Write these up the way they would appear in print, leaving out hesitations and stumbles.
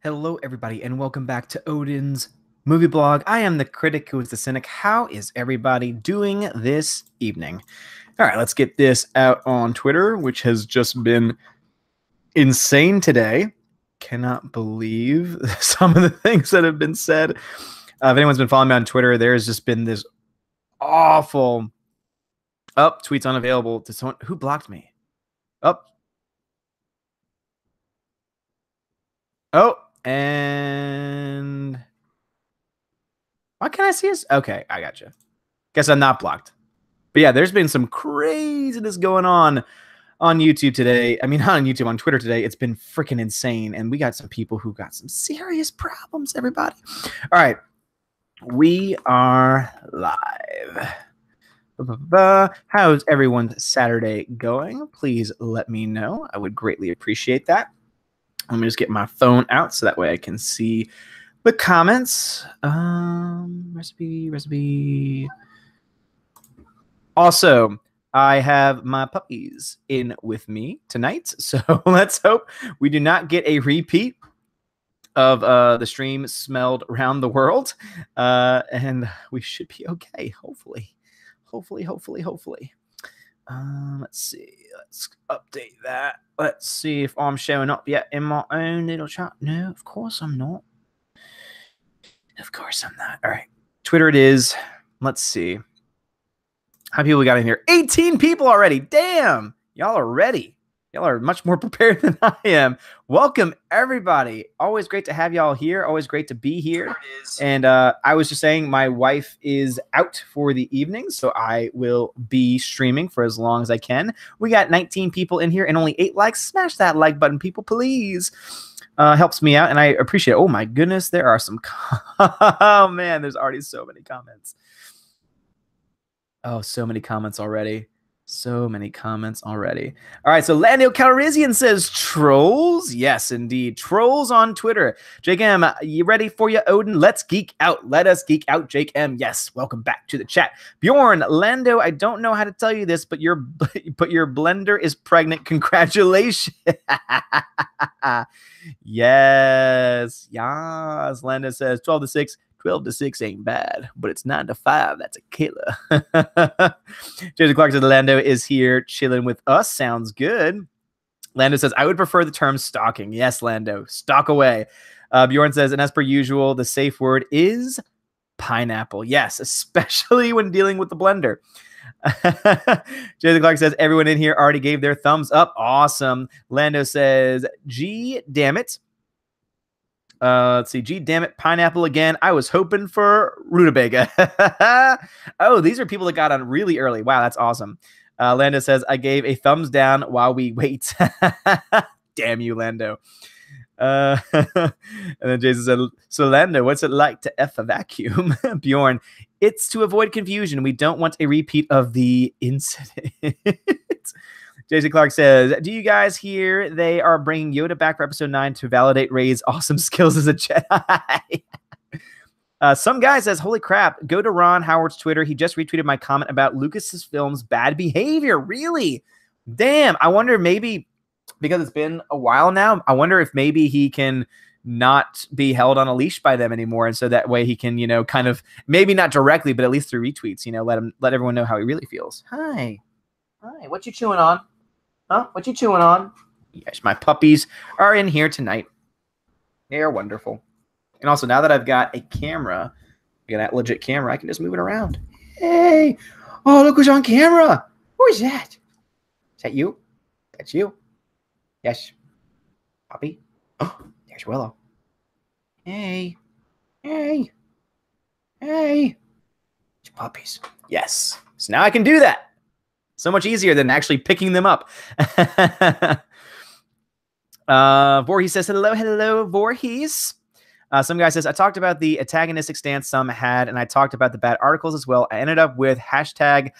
Hello, everybody, and welcome back to Odin's Movie Blog. I am the critic who is the cynic. How is everybody doing this evening? All right, let's get this out on Twitter, which has just been insane today. Cannot believe some of the things that have been said. If anyone's been following me on Twitter, there's just been this awful tweets unavailable to someone who blocked me. And why can't I see us? Okay, I gotcha. Guess I'm not blocked. But yeah, there's been some craziness going on YouTube today. I mean, not on YouTube, on Twitter today. It's been freaking insane. And we got some people who got some serious problems, everybody. All right. We are live. How's everyone's Saturday going? Please let me know. I would greatly appreciate that. Let me just get my phone out so that way I can see the comments. Recipe. Also, I have my puppies in with me tonight, so let's hope we do not get a repeat of the stream smelled around the world, and we should be okay. Hopefully. Let's see. Let's update that. Let's see if I'm showing up yet in my own little chat. No, of course I'm not. Of course I'm not. All right. Twitter it is. Let's see. How many people we got in here? 18 people already. Damn. Y'all are ready. Y'all are much more prepared than I am. Welcome, everybody. Always great to have y'all here. Always great to be here. And I was just saying my wife is out for the evening, so I will be streaming for as long as I can. We got 19 people in here and only 8 likes. Smash that like button, people, please. Helps me out, and I appreciate it. Oh, my goodness. There are some... oh, man. There's already so many comments. Oh, so many comments already. So many comments already. All right, so Lando Calrissian says, trolls? Yes, indeed. Trolls on Twitter. Jake M, you ready for you, Odin? Let's geek out. Let us geek out, Jake M. Yes, welcome back to the chat. Bjorn, Lando, I don't know how to tell you this, but your blender is pregnant. Congratulations. Yes. Lando says 12 to 6. 12 to 6 ain't bad, but it's 9 to 5. That's a killer. Jason Clark says Lando is here chilling with us. Sounds good. Lando says, I would prefer the term stalking. Yes, Lando. Stalk away. Bjorn says, and as per usual, the safe word is pineapple. Yes, especially when dealing with the blender. Jason Clark says, everyone in here already gave their thumbs up. Awesome. Lando says, gee, damn it. Let's see. Gee, damn it. Pineapple again. I was hoping for rutabaga. Oh, these are people that got on really early. Wow, that's awesome. Lando says, I gave a thumbs down while we wait. Damn you, Lando. And then Jason said, so Lando, what's it like to F a vacuum? Bjorn, it's to avoid confusion. We don't want a repeat of the incident. Jason Clark says, do you guys hear they are bringing Yoda back for episode 9 to validate Rey's awesome skills as a Jedi? Some guy says, holy crap, go to Ron Howard's Twitter. He just retweeted my comment about Lucas's film's bad behavior. Really? Damn. I wonder maybe, because it's been a while now, I wonder if maybe he can not be held on a leash by them anymore. And so that way he can, kind of, maybe not directly, but at least through retweets, let everyone know how he really feels. Hi, what you chewing on? Huh? What you chewing on? Yes, my puppies are in here tonight. They are wonderful. And also, now that I've got a camera, that legit camera, I can just move it around. Hey! Oh, look who's on camera! Who is that? Is that you? That's you. Yes. Puppy. Oh, there's Willow. Hey. Hey. Hey. It's puppies. Yes. So now I can do that. So much easier than actually picking them up. Voorhees says, hello, Voorhees. Some guy says, I talked about the antagonistic stance some had, and I talked about the bad articles as well. I ended up with hashtag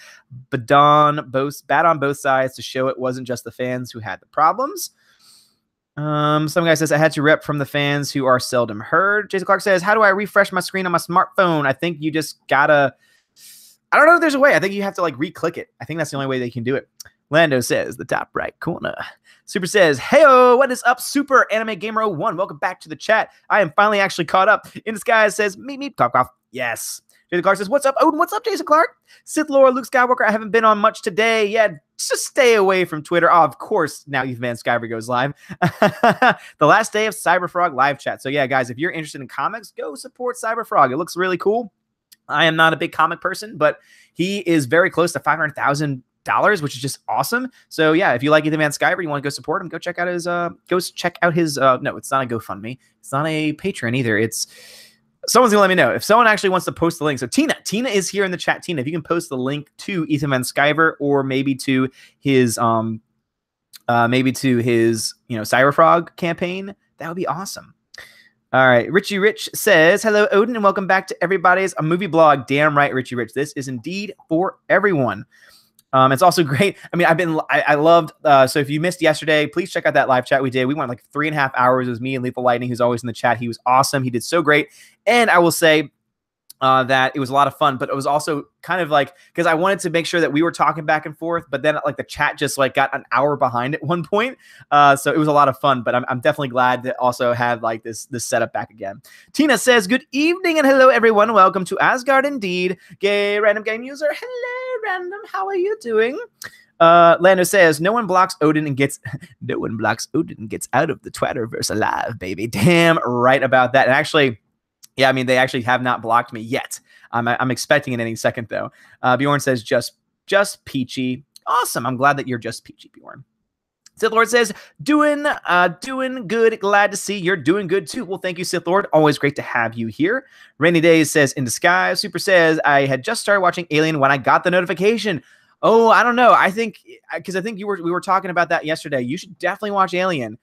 bad on both sides to show it wasn't just the fans who had the problems. Some guy says, I had to rep from the fans who are seldom heard. Jason Clark says, how do I refresh my screen on my smartphone? I think you just gotta... I don't know if there's a way. I think you have to re-click it. I think that's the only way they can do it. Lando says, the top right corner. Super says, heyo, what is up, Super Anime Gamer 01? Welcome back to the chat. I am finally actually caught up. In Disguise says, meep, cough, cough. Yes. Jason Clark says, what's up, Odin? What's up, Jason Clark? Sith Lord, Luke Skywalker, I haven't been on much today. Yeah, just stay away from Twitter. Oh, of course, now Ethan Van Skyver goes live. The last day of Cyberfrog live chat. So yeah, guys, if you're interested in comics, go support Cyberfrog. It looks really cool. I am not a big comic person, but he is very close to $500,000, which is just awesome. So yeah, if you like Ethan Van Skyver, you want to go support him, go check out his no, it's not a GoFundMe. It's not a Patreon either. It's someone's gonna let me know if someone actually wants to post the link. So Tina is here in the chat. Tina, if you can post the link to Ethan Van Skyver or maybe to his Cyberfrog campaign, that would be awesome. All right, Richie Rich says, hello, Odin, and welcome back to everybody's a movie blog. Damn right, Richie Rich. This is indeed for everyone. It's also great. I mean, I loved, so if you missed yesterday, please check out that live chat we did. We went like 3.5 hours. It was me and Lethal Lightning, who's always in the chat. He was awesome. He did so great. And I will say, that it was a lot of fun, but it was also kind of like, because I wanted to make sure that we were talking back and forth, but then like the chat just like got an hour behind at one point. So it was a lot of fun, but I'm definitely glad to also have like this setup back again. Tina says, good evening and hello everyone. Welcome to Asgard indeed. Gay random game user. Hello random. How are you doing? Lando says, no one blocks Odin and gets out of the Twitterverse alive, baby. Damn right about that. And actually, yeah, I mean, they actually have not blocked me yet. I'm expecting it any second, though. Bjorn says, just peachy. Awesome. I'm glad that you're just peachy, Bjorn. Sith Lord says, doing good. Glad to see you're doing good, too. Well, thank you, Sith Lord. Always great to have you here. Rainy Days says, in disguise. Super says, I had just started watching Alien when I got the notification. Oh, I don't know. I think we were talking about that yesterday. You should definitely watch Alien.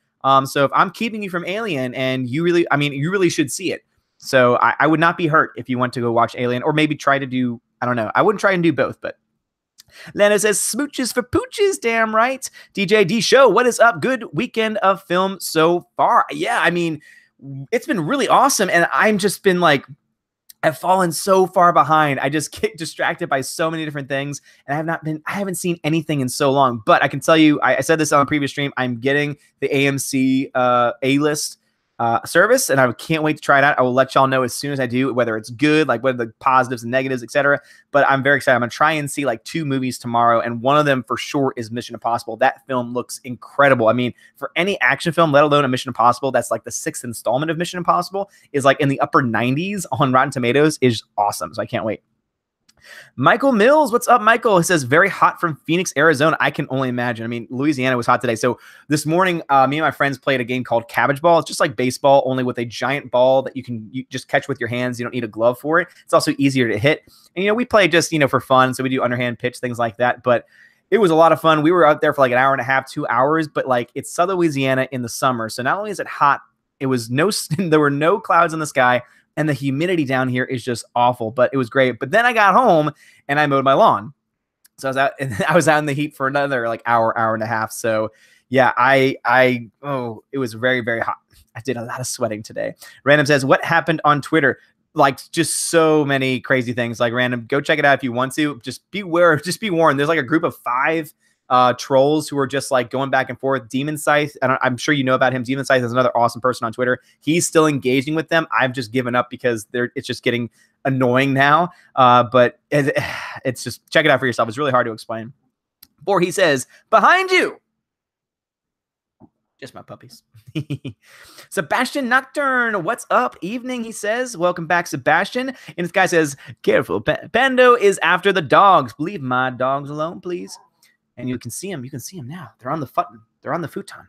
So if I'm keeping you from Alien and you really should see it. So I would not be hurt if you want to go watch Alien or maybe try to do, I don't know. I wouldn't try and do both, but Lana says, smooches for pooches, damn right. DJ D Show, what is up? Good weekend of film so far. Yeah, I mean, it's been really awesome. And I'm just been like, I've fallen so far behind. I just get distracted by so many different things. And I haven't seen anything in so long. But I can tell you, I said this on a previous stream, I'm getting the AMC A-list service, and I can't wait to try it out. I will let y'all know as soon as I do, whether it's good, like what are the positives and negatives, etc. But I'm very excited. I'm gonna try and see like 2 movies tomorrow, and one of them for sure is Mission Impossible. That film looks incredible. I mean, for any action film, let alone a Mission Impossible, that's like the 6th installment of Mission Impossible, is like in the upper 90s on Rotten Tomatoes, is awesome. So I can't wait. Michael Mills, what's up, Michael? He says, very hot from Phoenix, Arizona. I can only imagine. I mean, Louisiana was hot today. So this morning, me and my friends played a game called Cabbage Ball. It's just like baseball, only with a giant ball that you just catch with your hands. You don't need a glove for it. It's also easier to hit. And, we play just, for fun. So we do underhand pitch, things like that. But it was a lot of fun. We were out there for like an hour and a half, 2 hours. But like, it's Southern Louisiana in the summer. So not only is it hot, there were no clouds in the sky. And the humidity down here is just awful, but it was great. But then I got home and I mowed my lawn. So I was out in the heat for another like hour and a half. So yeah, it was very, very hot. I did a lot of sweating today. Random says, what happened on Twitter? Like just so many crazy things. Like Random, go check it out if you want to. Just be warned. There's like a group of 5 trolls who are just like going back and forth. Demon Scythe, I'm sure you know about him. Demon Scythe is another awesome person on Twitter. He's still engaging with them. I've just given up because it's just getting annoying now. But it's just, check it out for yourself. It's really hard to explain. Or he says, behind you. Just my puppies. Sebastian Nocturne, what's up? Evening, he says. Welcome back, Sebastian. And this guy says, careful, Pando is after the dogs. Leave my dogs alone, please. And you can see them. You can see them now. They're on the futon. They're on the futon.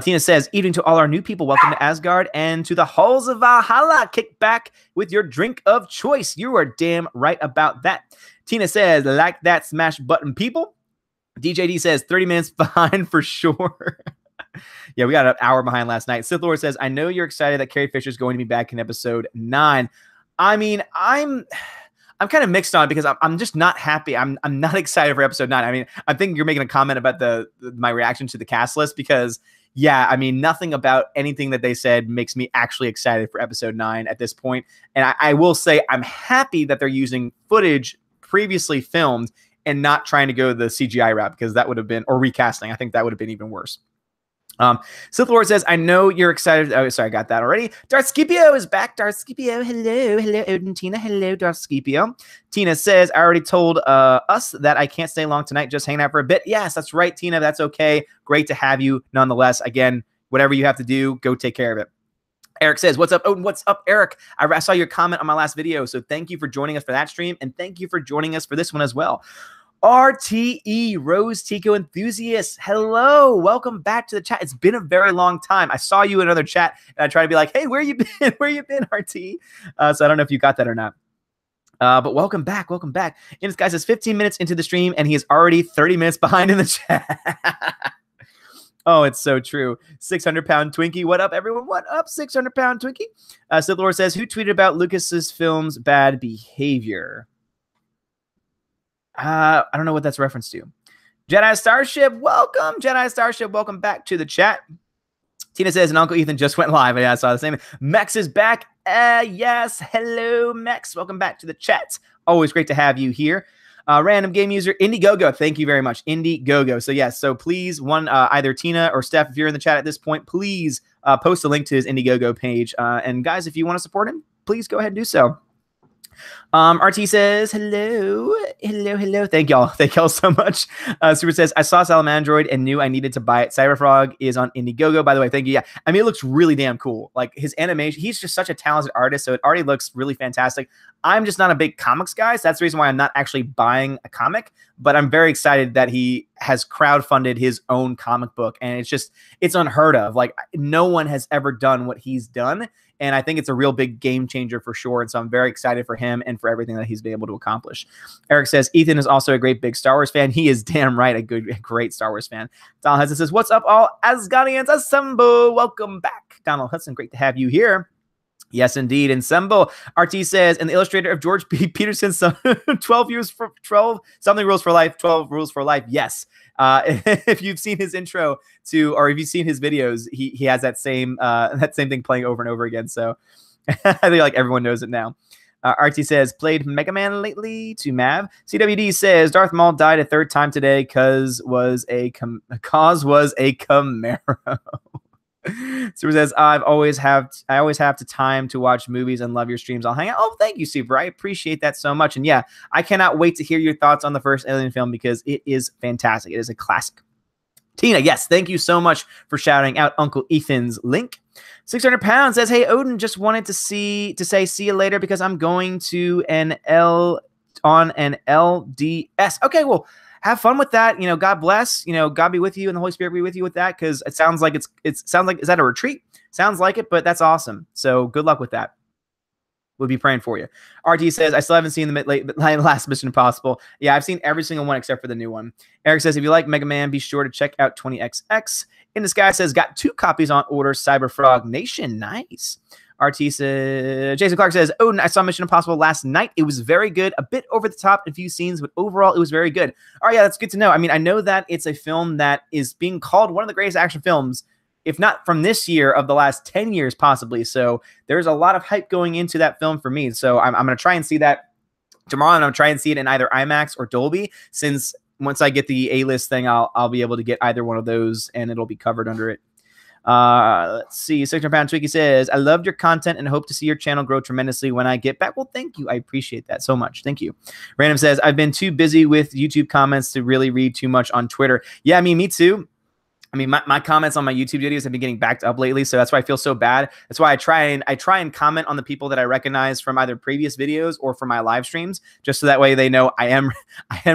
Tina says, evening to all our new people. Welcome to Asgard and to the halls of Valhalla. Kick back with your drink of choice. You are damn right about that. Tina says, like that smash button, people. DJD says, 30 minutes behind for sure. Yeah, we got an hour behind last night. Sith Lord says, I know you're excited that Carrie Fisher is going to be back in episode 9. I mean, I'm kind of mixed on it because I'm just not happy. I'm not excited for episode 9. I mean, I think you're making a comment about my reaction to the cast list because, yeah, I mean, nothing about anything that they said makes me actually excited for episode 9 at this point. And I will say I'm happy that they're using footage previously filmed and not trying to go the CGI route, because that would have been, or recasting. I think that would have been even worse. Sith Lord says, I know you're excited. Oh, sorry, I got that already. Darth Scipio is back. Darth Scipio, hello. Hello, Odin, Tina. Hello, Darth Scipio. Tina says, I already told us that I can't stay long tonight, just hanging out for a bit. Yes, that's right, Tina. That's okay. Great to have you nonetheless. Again, whatever you have to do, go take care of it. Eric says, what's up, Odin? What's up, Eric? I saw your comment on my last video, so thank you for joining us for that stream, and thank you for joining us for this one as well. RTE, Rose Tico Enthusiast. Hello. Welcome back to the chat. It's been a very long time. I saw you in another chat, and I tried to be like, hey, where you been? Where you been, RTE? So I don't know if you got that or not. But welcome back. Welcome back. And this guy says 15 minutes into the stream, and he is already 30 minutes behind in the chat. Oh, it's so true. 600-pound Twinkie. What up, everyone? What up, 600-pound Twinkie? Sith Lord says, who tweeted about Lucas's film's bad behavior? I don't know what that's reference to. Jedi Starship, welcome. Jedi Starship, welcome back to the chat. Tina says, and Uncle Ethan just went live. Yeah, I saw the same. Mex is back. Yes. Hello, Mex. Welcome back to the chat. Always great to have you here. Random game user, Indiegogo. Thank you very much, Indiegogo. So yes, so please, either Tina or Steph, if you're in the chat at this point, please post a link to his Indiegogo page. And guys, if you want to support him, please go ahead and do so. RT says, hello. Thank y'all so much. Super says, I saw Salamandroid and knew I needed to buy it. Cyberfrog is on Indiegogo, by the way. Thank you. Yeah, I mean, it looks really damn cool. Like his animation, he's just such a talented artist, so it already looks really fantastic. I'm just not a big comics guy, so that's the reason why I'm not actually buying a comic, but I'm very excited that he has crowdfunded his own comic book, and it's unheard of. Like, no one has ever done what he's done, and I think it's a real big game changer for sure, and so I'm very excited for him and for everything that he's been able to accomplish. Eric says, Ethan is also a great big Star Wars fan. He is damn right a great Star Wars fan. Donald Hudson says, what's up, all Asgardians? Assemble! Welcome back. Donald Hudson, great to have you here. Yes, indeed. Ensemble. RT says, and the illustrator of George P. Peterson's 12 something rules for life, 12 rules for life. Yes. If you've seen his intro to, or if you've seen his videos, he has that same thing playing over and over again. So I think like everyone knows it now. RT says, played Mega Man lately to Mav. CWD says, Darth Maul died a third time today cause was a Camaro. Super says, I always have the time to watch movies and love your streams. I'll hang out. Oh, thank you, Super. I appreciate that so much. And yeah, I cannot wait to hear your thoughts on the first Alien film because it is fantastic. It is a classic. Tina, yes, thank you so much for shouting out Uncle Ethan's link. 600 pounds says, hey, Odin, just wanted to say see you later because I'm going to an LDS. Okay, well, have fun with that. You know, God bless. You know, God be with you and the Holy Spirit be with you with that, because it sounds like is that a retreat? Sounds like it, but that's awesome. So good luck with that. We'll be praying for you. RT says, I still haven't seen the last Mission Impossible. Yeah, I've seen every single one except for the new one. Eric says, if you like Mega Man, be sure to check out 20XX. In the Sky says, got 2 copies on order. Cyberfrog Nation. Nice. RT says, Jason Clark says, Odin, I saw Mission Impossible last night. It was very good. A bit over the top in a few scenes, but overall, it was very good. All right, yeah, that's good to know. I mean, I know that it's a film that is being called one of the greatest action films, if not from this year, of the last 10 years, possibly. So there's a lot of hype going into that film for me. So I'm going to try and see that tomorrow, and I'm going to try and see it in either IMAX or Dolby, since once I get the A-list thing, I'll be able to get either one of those, and it'll be covered under it. Let's see. 600-pound Twiki says, I loved your content and hope to see your channel grow tremendously when I get back. Well, thank you. I appreciate that so much. Thank you. Random says, I've been too busy with YouTube comments to really read too much on Twitter. Yeah, I mean, me too. I mean, my comments on my YouTube videos have been getting backed up lately, so that's why I feel so bad. That's why I try and comment on the people that I recognize from either previous videos or from my live streams, just so that way they know I am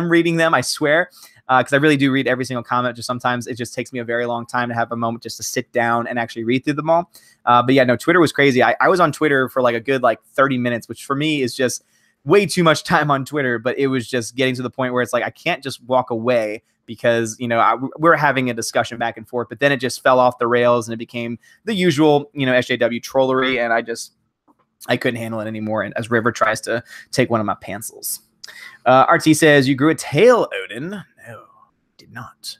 reading them. I swear, because I really do read every single comment. Just sometimes it just takes me a very long time to have a moment just to sit down and actually read through them all. But yeah, no, Twitter was crazy. I was on Twitter for like a good 30 minutes, which for me is just way too much time on Twitter. But it was just getting to the point where it's like I can't just walk away, because, you know, we're having a discussion back and forth, but then it just fell off the rails and it became the usual, you know, SJW trollery. And I couldn't handle it anymore. And as River tries to take one of my pencils, RT says, you grew a tail, Odin. No, did not.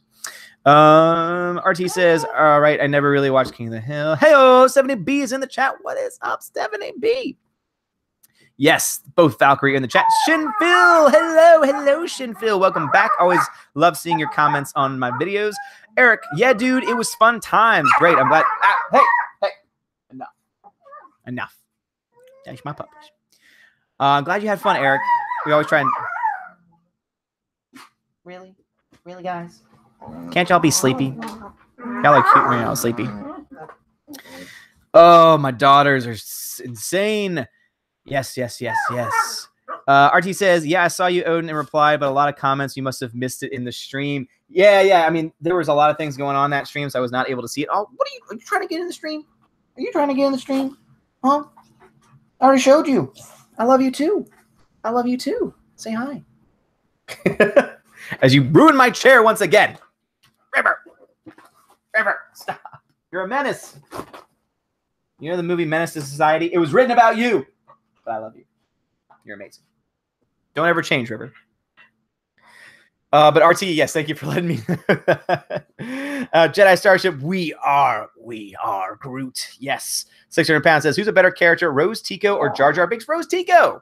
RT says, all right, I never really watched King of the Hill. Hey, 70B is in the chat. What is up, Stephanie B? Yes, both Valkyrie in the chat. Shinphil, hello, Shinphil. Welcome back. Always love seeing your comments on my videos. Eric, yeah, dude, it was fun times. Great, I'm glad. Hey, enough. That's my puppies. I'm glad you had fun, Eric. We always try and... Really, guys? Can't y'all be sleepy? Y'all are cute right now, sleepy. Oh, my daughters are insane. Yes. RT says, yeah, I saw you, Odin, and replied, but a lot of comments. You must have missed it in the stream. Yeah. I mean, there was a lot of things going on that stream, so I was not able to see it. Oh, are you trying to get in the stream? Are you trying to get in the stream? Huh? I already showed you. I love you too. Say hi. As you ruin my chair once again. River, stop. You're a menace. You know the movie Menace to Society? It was written about you. But I love you. You're amazing. Don't ever change, River. But RT, yes, thank you for letting me. Jedi Starship, we are Groot. Yes. 600 pounds says, who's a better character, Rose Tico or Jar Jar Binks? Rose Tico.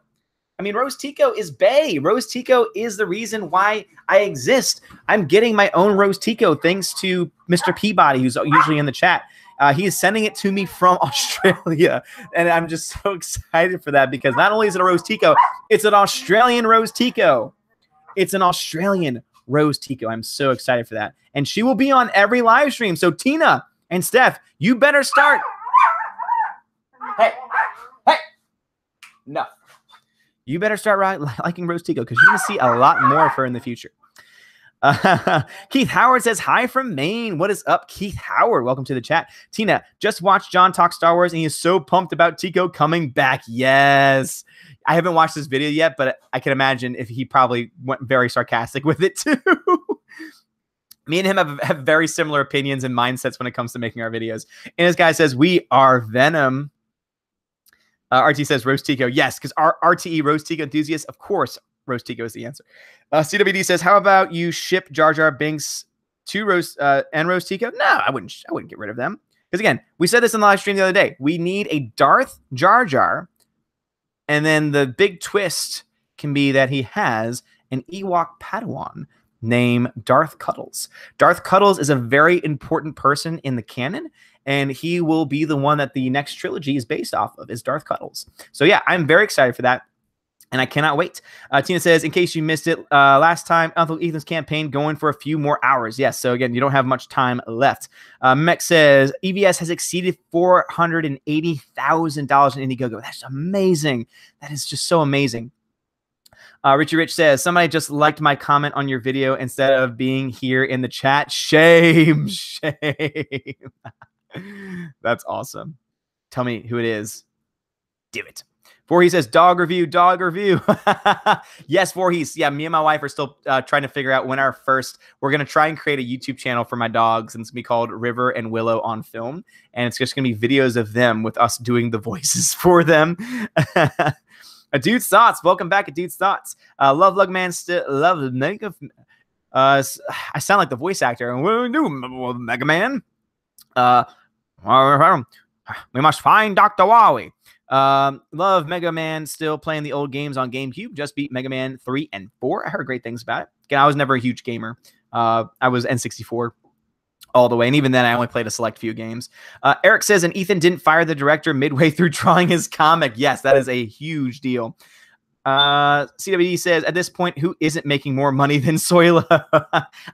I mean, Rose Tico is bae. Rose Tico is the reason why I exist. I'm getting my own Rose Tico thanks to Mr. Peabody, who's usually in the chat. He is sending it to me from Australia, and I'm just so excited for that because not only is it a Rose Tico, it's an Australian Rose Tico. I'm so excited for that. And she will be on every live stream. So Tina and Steph, you better start. Hey. No. You better start liking Rose Tico because you're going to see a lot more of her in the future. Keith Howard says, hi from Maine. What is up, Keith Howard? Welcome to the chat. Tina, just watched John talk Star Wars, and he is so pumped about Tico coming back. Yes. I haven't watched this video yet, but I can imagine if he probably went very sarcastic with it too. Me and him have very similar opinions and mindsets when it comes to making our videos. And this guy says, we are Venom. RT says Rose Tico. Yes, because RTE, Rose Tico enthusiast, of course, Rose Tico is the answer. CWD says, how about you ship Jar Jar Binks to Rose Tico? No, I wouldn't get rid of them. Because again, we said this in the live stream the other day. We need a Darth Jar Jar, and then the big twist can be that he has an Ewok Padawan named Darth Cuddles. Darth Cuddles is a very important person in the canon, and he will be the one that the next trilogy is based off of, is Darth Cuddles. So yeah, I'm very excited for that, and I cannot wait. Tina says, in case you missed it, last time, Uncle Ethan's campaign going for a few more hours. Yes, so again, you don't have much time left. Mech says, EVS has exceeded $480,000 in Indiegogo. That's amazing. That is just so amazing. Richie Rich says, somebody just liked my comment on your video instead of being here in the chat. Shame. That's awesome. Tell me who it is. Do it. Voorhees says, dog review. Yes, Voorhees. Yeah, me and my wife are still trying to figure out when we're going to try and create a YouTube channel for my dogs, and it's going to be called River and Willow on Film, and it's just going to be videos of them with us doing the voices for them. A Dude's Thoughts. Welcome back, A Dude's Thoughts. Love Lugman still love Mega. I sound like the voice actor. What do we do, Mega Man? We must find Dr. Wowie. Love Mega Man still playing the old games on GameCube. Just beat Mega Man 3 and 4. I heard great things about it. Again, I was never a huge gamer. I was N64 all the way, and even then I only played a select few games. Eric says, and Ethan didn't fire the director midway through drawing his comic. Yes, that is a huge deal. CWD says, at this point, who isn't making more money than Soyla?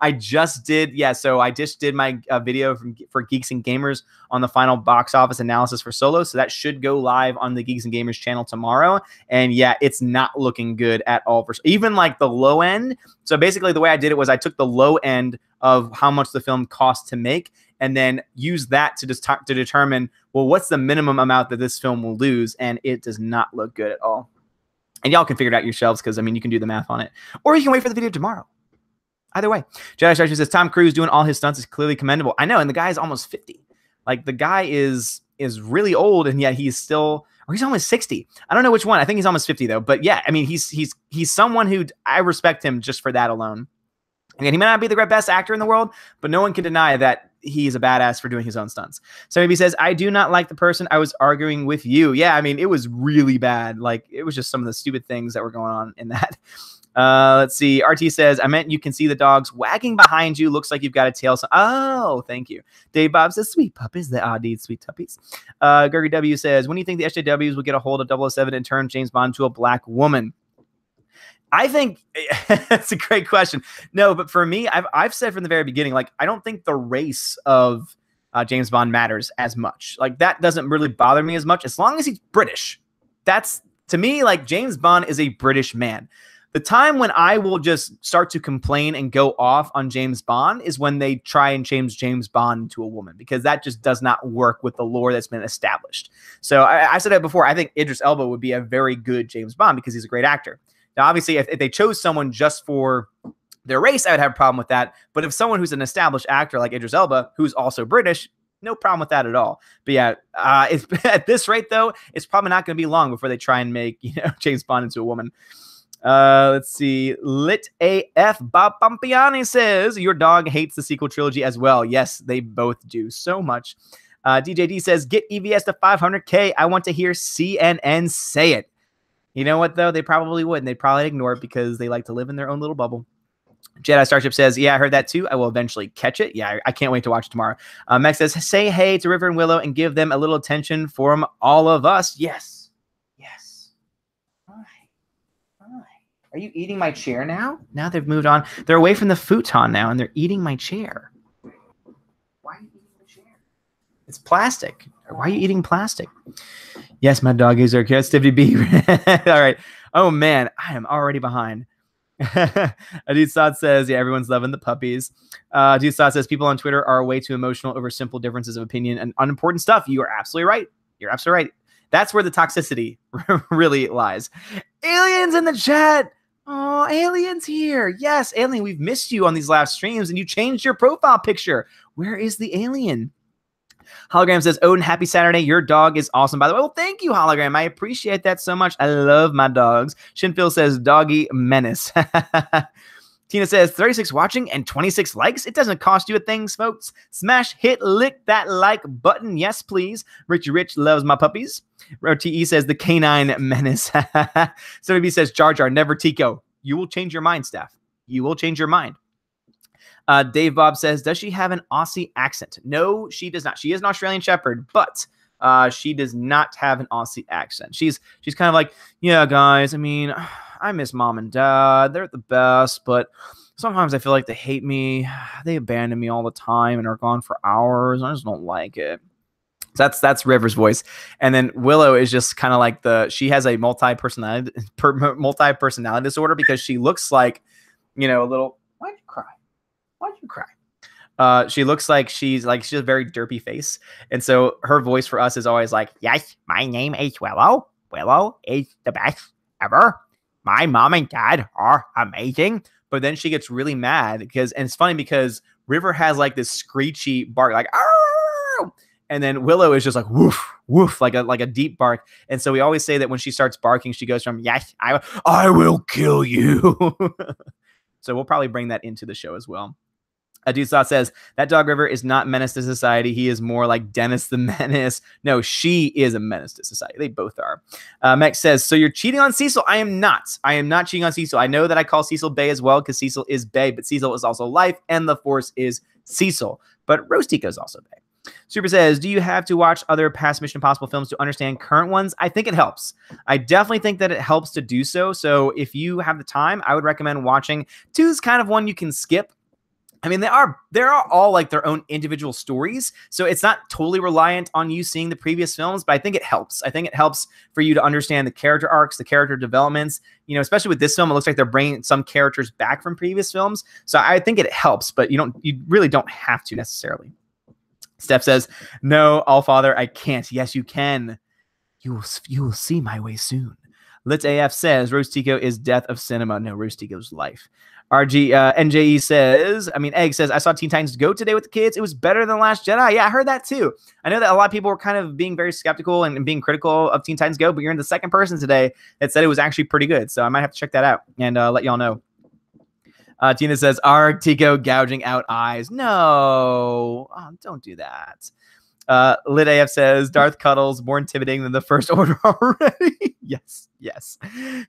I just did. Yeah, so I just did my video for Geeks and Gamers on the final box office analysis for Solo. So that should go live on the Geeks and Gamers channel tomorrow. And yeah, it's not looking good at all. For even like the low end. So basically the way I did it was I took the low end of how much the film cost to make and then use that to determine, well, what's the minimum amount that this film will lose? And it does not look good at all. And y'all can figure it out yourselves because, I mean, you can do the math on it. Or you can wait for the video tomorrow. Either way. Jedi Starship says, Tom Cruise doing all his stunts is clearly commendable. I know, and the guy is almost 50. Like, the guy is really old, and yet he's still... Or he's almost 60. I don't know which one. I think he's almost 50, though. But, yeah, I mean, he's someone who... I respect him just for that alone. Again, he may not be the best actor in the world, but no one can deny that he's a badass for doing his own stunts. So maybe says, I do not like the person I was arguing with you. Yeah, I mean, it was really bad. Like, it was just some of the stupid things that were going on in that. Let's see. RT says, I meant you can see the dogs wagging behind you. Looks like you've got a tail. Oh, thank you. Dave Bob says, sweet puppies. They are indeed sweet puppies. Gurgy W says, when do you think the SJWs will get a hold of 007 and turn James Bond to a black woman? I think that's a great question. No, but for me, I've said from the very beginning, like, I don't think the race of James Bond matters as much. Like, that doesn't really bother me as much as long as he's British. That's, to me, like, James Bond is a British man. The time when I will just start to complain and go off on James Bond is when they try and change James Bond into a woman, because that just does not work with the lore that's been established. So I said that before. I think Idris Elba would be a very good James Bond because he's a great actor. Now, obviously, if they chose someone just for their race, I would have a problem with that. But if someone who's an established actor like Idris Elba, who's also British, no problem with that at all. But yeah, at this rate, though, it's probably not going to be long before they try and make James Bond into a woman. Let's see. Lit AF Bob Pompiani says, your dog hates the sequel trilogy as well. Yes, they both do so much. DJD says, get EVS to 500K. I want to hear CNN say it. You know what, though? They probably wouldn't. They'd probably ignore it because they like to live in their own little bubble. Jedi Starship says, yeah, I heard that too. I will eventually catch it. Yeah, I can't wait to watch it tomorrow. Max says, say hey to River and Willow and give them a little attention from all of us. Yes. Yes. Hi. Are you eating my chair now? Now they've moved on. They're away from the futon now, and they're eating my chair. Why are you eating the chair? It's plastic. Why are you eating plastic? Yes, my dog is okay. Stivity B. All right. Oh, man. I am already behind. Adit Saad says, yeah, everyone's loving the puppies. Adit Saad says, people on Twitter are way too emotional over simple differences of opinion and unimportant stuff. You are absolutely right. You're absolutely right. That's where the toxicity really lies. Aliens in the chat. Oh, Alien's here. Yes, Alien, we've missed you on these last streams, and you changed your profile picture. Where is the Alien? Hologram says, Odin, happy Saturday. Your dog is awesome, by the way. Well, thank you, Hologram. I appreciate that so much. I love my dogs. Shinphil says, doggy menace. Tina says, 36 watching and 26 likes. It doesn't cost you a thing, folks. Smash, hit, lick that like button. Yes, please. Richie Rich loves my puppies. RTE says, the canine menace. Somebody says, Jar Jar, never Tico. You will change your mind, Steph. You will change your mind. Dave Bob says, does she have an Aussie accent? No, she does not. She is an Australian Shepherd, but she does not have an Aussie accent. She's kind of like, yeah, guys, I mean, I miss mom and dad. They're the best, but sometimes I feel like they hate me. They abandon me all the time and are gone for hours. I just don't like it. So that's River's voice. And then Willow is just kind of like she has a multi-personality disorder because she looks like, a little, why'd you cry? Why'd you cry? She looks like she has a very derpy face. And so her voice for us is always like, yes, my name is Willow. Willow is the best ever. My mom and dad are amazing. But then she gets really mad and it's funny because River has like this screechy bark, like, arr! And then Willow is just like, woof, woof, like a deep bark. And so we always say that when she starts barking, she goes from, yes, I will kill you. So we'll probably bring that into the show as well. Adusat says, that dog River is not menace to society. He is more like Dennis the Menace. No, she is a menace to society. They both are. Mex says, so you're cheating on Cecil? I am not. I am not cheating on Cecil. I know that I call Cecil Bay as well because Cecil is Bay, but Cecil is also life and the Force is Cecil. But Rostico is also Bay. Super says, do you have to watch other past Mission Impossible films to understand current ones? I think it helps. I definitely think that it helps to do so. So if you have the time, I would recommend watching. 2 is kind of one you can skip. I mean, they're all like their own individual stories. So it's not totally reliant on you seeing the previous films, but I think it helps. I think it helps for you to understand the character arcs, the character developments, especially with this film, it looks like they're bringing some characters back from previous films. So I think it helps, but you really don't have to necessarily. Steph says, no, Allfather, I can't. Yes, you can. You will see my way soon. Lit AF says, Rose Tico is death of cinema. No, Rose Tico's life. NJE says, Egg says, I saw Teen Titans Go today with the kids. It was better than Last Jedi. Yeah, I heard that too. I know that a lot of people were kind of being very skeptical and being critical of Teen Titans Go, but you're the second person today that said it was actually pretty good. So I might have to check that out and let y'all know. Tina says, "Are Tico gouging out eyes?" No, don't do that. Lit AF says, "Darth Cuddles more intimidating than the First Order already." Yes, yes.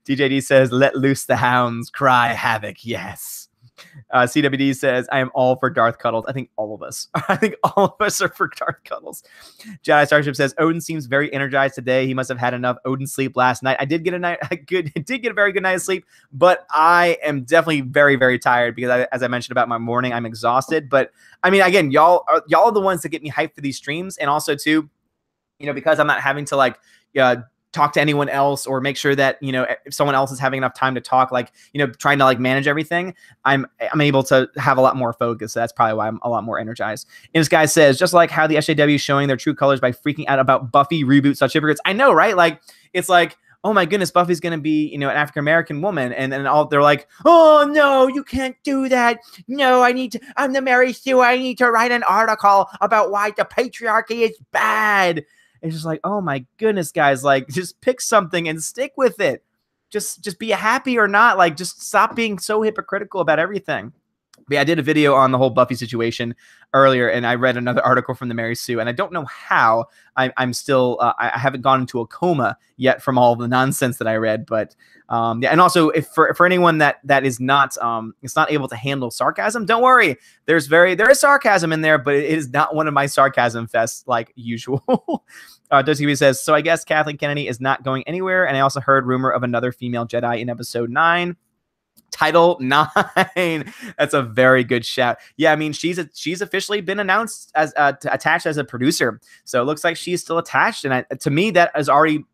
DJD says, "Let loose the hounds, cry havoc." Yes. CWD says, "I am all for Darth Cuddles." I think all of us. I think all of us are for Darth Cuddles. Jedi Starship says, "Odin seems very energized today. He must have had enough Odin sleep last night." I did get a very good night of sleep, but I am definitely very, very tired because, as I mentioned about my morning, I'm exhausted. But I mean, again, y'all are the ones that get me hyped for these streams, and also too, because I'm not having to talk to anyone else or make sure that, if someone else is having enough time to talk, trying to manage everything, I'm able to have a lot more focus. So that's probably why I'm a lot more energized. And this guy says, "Just like how the SJW is showing their true colors by freaking out about Buffy reboot such hypocrites." I know, right? It's like, oh my goodness, Buffy's going to be, an African-American woman. And then they're like, "Oh no, you can't do that. No, I'm the Mary Sue. I need to write an article about why the patriarchy is bad." It's just like, oh my goodness, guys, just pick something and stick with it. Just be happy or not. Just stop being so hypocritical about everything. But yeah, I did a video on the whole Buffy situation earlier, and I read another article from the Mary Sue, and I don't know how I'm still, I haven't gone into a coma yet from all the nonsense that I read, but yeah. And also, if for anyone that is not, it's not able to handle sarcasm, don't worry. There is sarcasm in there, but it is not one of my sarcasm fests like usual. WTV says, "So I guess Kathleen Kennedy is not going anywhere, and I also heard rumor of another female Jedi in episode 9. Title 9. That's a very good shout. Yeah, I mean, she's officially been announced as attached as a producer, so it looks like she's still attached. And to me, that is already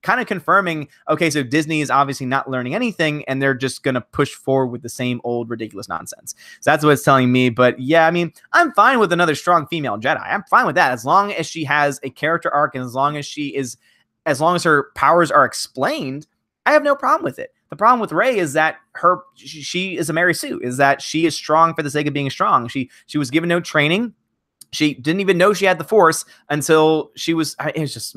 kind of confirming, okay, so Disney is obviously not learning anything, and they're just going to push forward with the same old ridiculous nonsense. So that's what it's telling me. But yeah, I mean, I'm fine with another strong female Jedi. I'm fine with that as long as she has a character arc, and as long as her powers are explained, I have no problem with it. The problem with Rey is that she is a Mary Sue, is that she is strong for the sake of being strong. She was given no training. She didn't even know she had the Force until she was. It's just.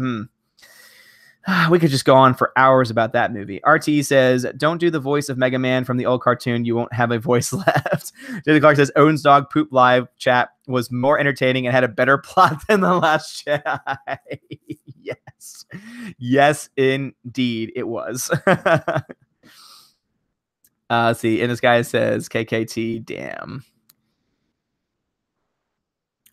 We could just go on for hours about that movie. RT says, "Don't do the voice of Mega Man from the old cartoon. You won't have a voice left." David Clark says, "Odin's dog poop live chat was more entertaining and had a better plot than The Last Jedi." Yes. Yes, indeed, it was. Let's see. And this guy says, "KKT, damn."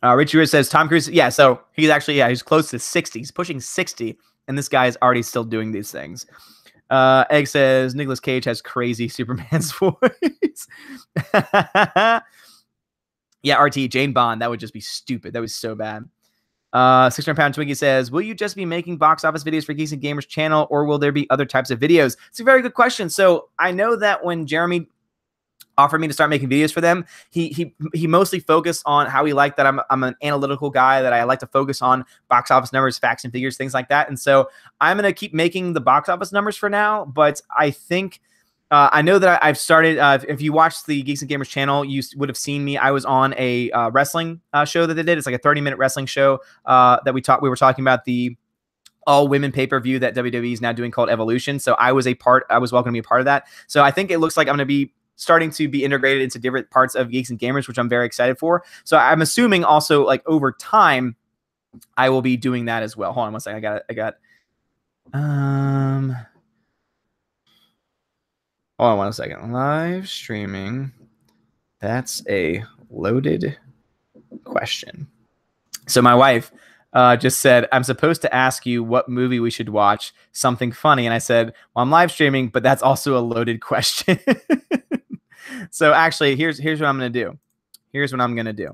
Richie Rich says, "Tom Cruise." Yeah, so he's actually, he's close to 60. He's pushing 60. And this guy is already still doing these things. Egg says, "Nicolas Cage has crazy Superman's voice." Yeah, RT, Jane Bond. That would just be stupid. That was so bad. 600-pound Twinkie says, "Will you just be making box office videos for Geeks and Gamers channel, or will there be other types of videos?" It's a very good question. So I know that when Jeremy offered me to start making videos for them, he mostly focused on how he liked that I'm an analytical guy, that I like to focus on box office numbers, facts and figures, things like that. And so I'm going to keep making the box office numbers for now, but I think I know that I've started, if you watched the Geeks and Gamers channel, you would have seen me. I was on a wrestling show that they did. It's like a 30-minute wrestling show that we were talking about the all-women pay-per-view that WWE is now doing called Evolution. So I was welcome to be a part of that. So I think it looks like I'm going to be starting to be integrated into different parts of Geeks and Gamers, which I'm very excited for. So I'm assuming also, over time, I will be doing that as well. Hold on one second. Hold on one second. Live streaming. That's a loaded question. So my wife just said, "I'm supposed to ask you what movie we should watch, something funny." And I said, "Well, I'm live streaming, but that's also a loaded question." So actually, here's what I'm going to do. Here's what I'm going to do.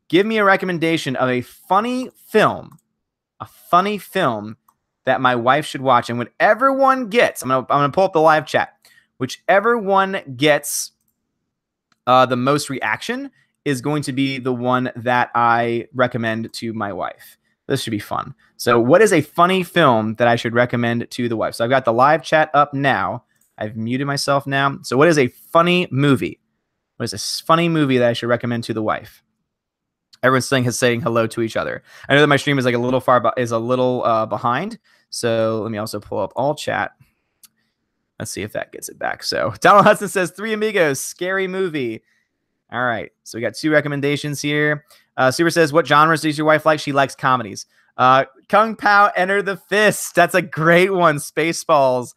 Give me a recommendation of a funny film that my wife should watch. And whichever one gets, I'm going to pull up the live chat. Whichever one gets the most reaction is going to be the one that I recommend to my wife. This should be fun. So what is a funny film that I should recommend to the wife? So I've got the live chat up now. I've muted myself now. So what is a funny movie? What is a funny movie that I should recommend to the wife? Everyone's saying hello to each other. I know that my stream is a little behind. So let me also pull up all chat. Let's see if that gets it back. So Donald Hudson says Three Amigos, scary movie. All right. So we got 2 recommendations here. Super says, what genres does your wife like? She likes comedies. Kung Pao, Enter the Fist. That's a great one. Spaceballs.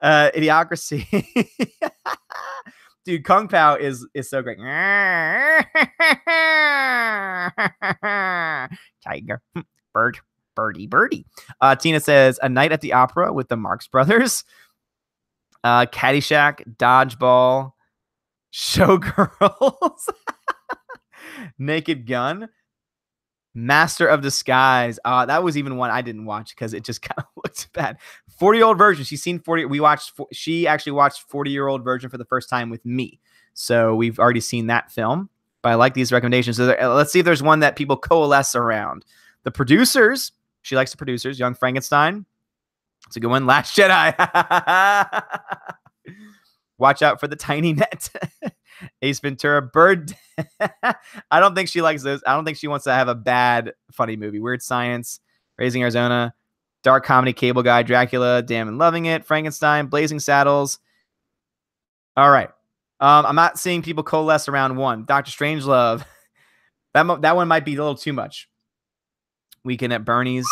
Idiocracy. Dude, Kung Pao is so great. Tiger. Bird. Birdie. Tina says, A Night at the Opera with the Marx Brothers. Caddyshack, Dodgeball, Showgirls, Naked Gun, Master of Disguise. That was even one I didn't watch because it just kind of looked bad. 40-year-old version. She's seen 40. She actually watched 40-year-old version for the first time with me. So we've already seen that film. But I like these recommendations. So let's see if there's one that people coalesce around. The Producers. She likes The Producers. Young Frankenstein. It's a good one. Last Jedi. Watch out for the tiny net. Ace Ventura. Bird. I don't think she likes those. I don't think she wants to have a bad, funny movie. Weird Science. Raising Arizona. Dark Comedy. Cable Guy. Dracula. Damn and Loving It. Frankenstein. Blazing Saddles. All right. I'm not seeing people coalesce around one. Dr. Strangelove. That one might be a little too much. Weekend at Bernie's.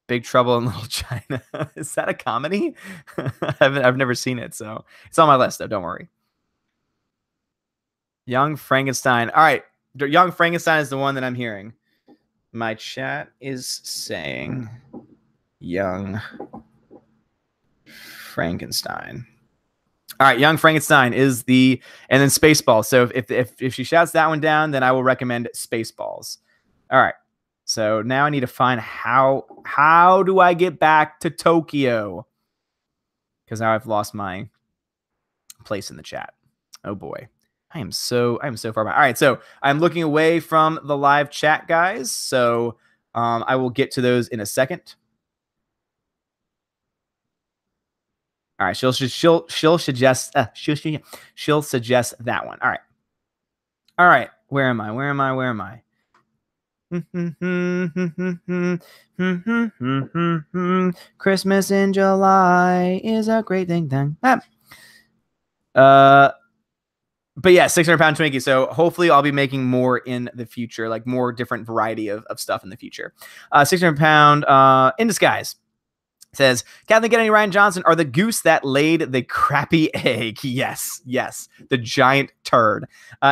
Big Trouble in Little China. Is that a comedy? I've never seen it, so it's on my list, though. Don't worry. Young Frankenstein. All right. Young Frankenstein is the one that I'm hearing. My chat is saying Young Frankenstein. All right. Young Frankenstein is and then Spaceballs. So if she shouts that one down, then I will recommend Spaceballs. All right. So now I need to find how do I get back to Tokyo? Because now I've lost my place in the chat. Oh boy. I am so far behind. All right, so I'm looking away from the live chat, guys. So I will get to those in a second. All right, she'll suggest that one. All right. Where am I? Christmas in July is a great thing. But yeah, 600-pound Twinkie. So hopefully I'll be making more in the future, like more different variety of stuff in the future. 600-pound in disguise. Says, Kathleen Kennedy, Ryan Johnson are the goose that laid the crappy egg. Yes. The giant turd.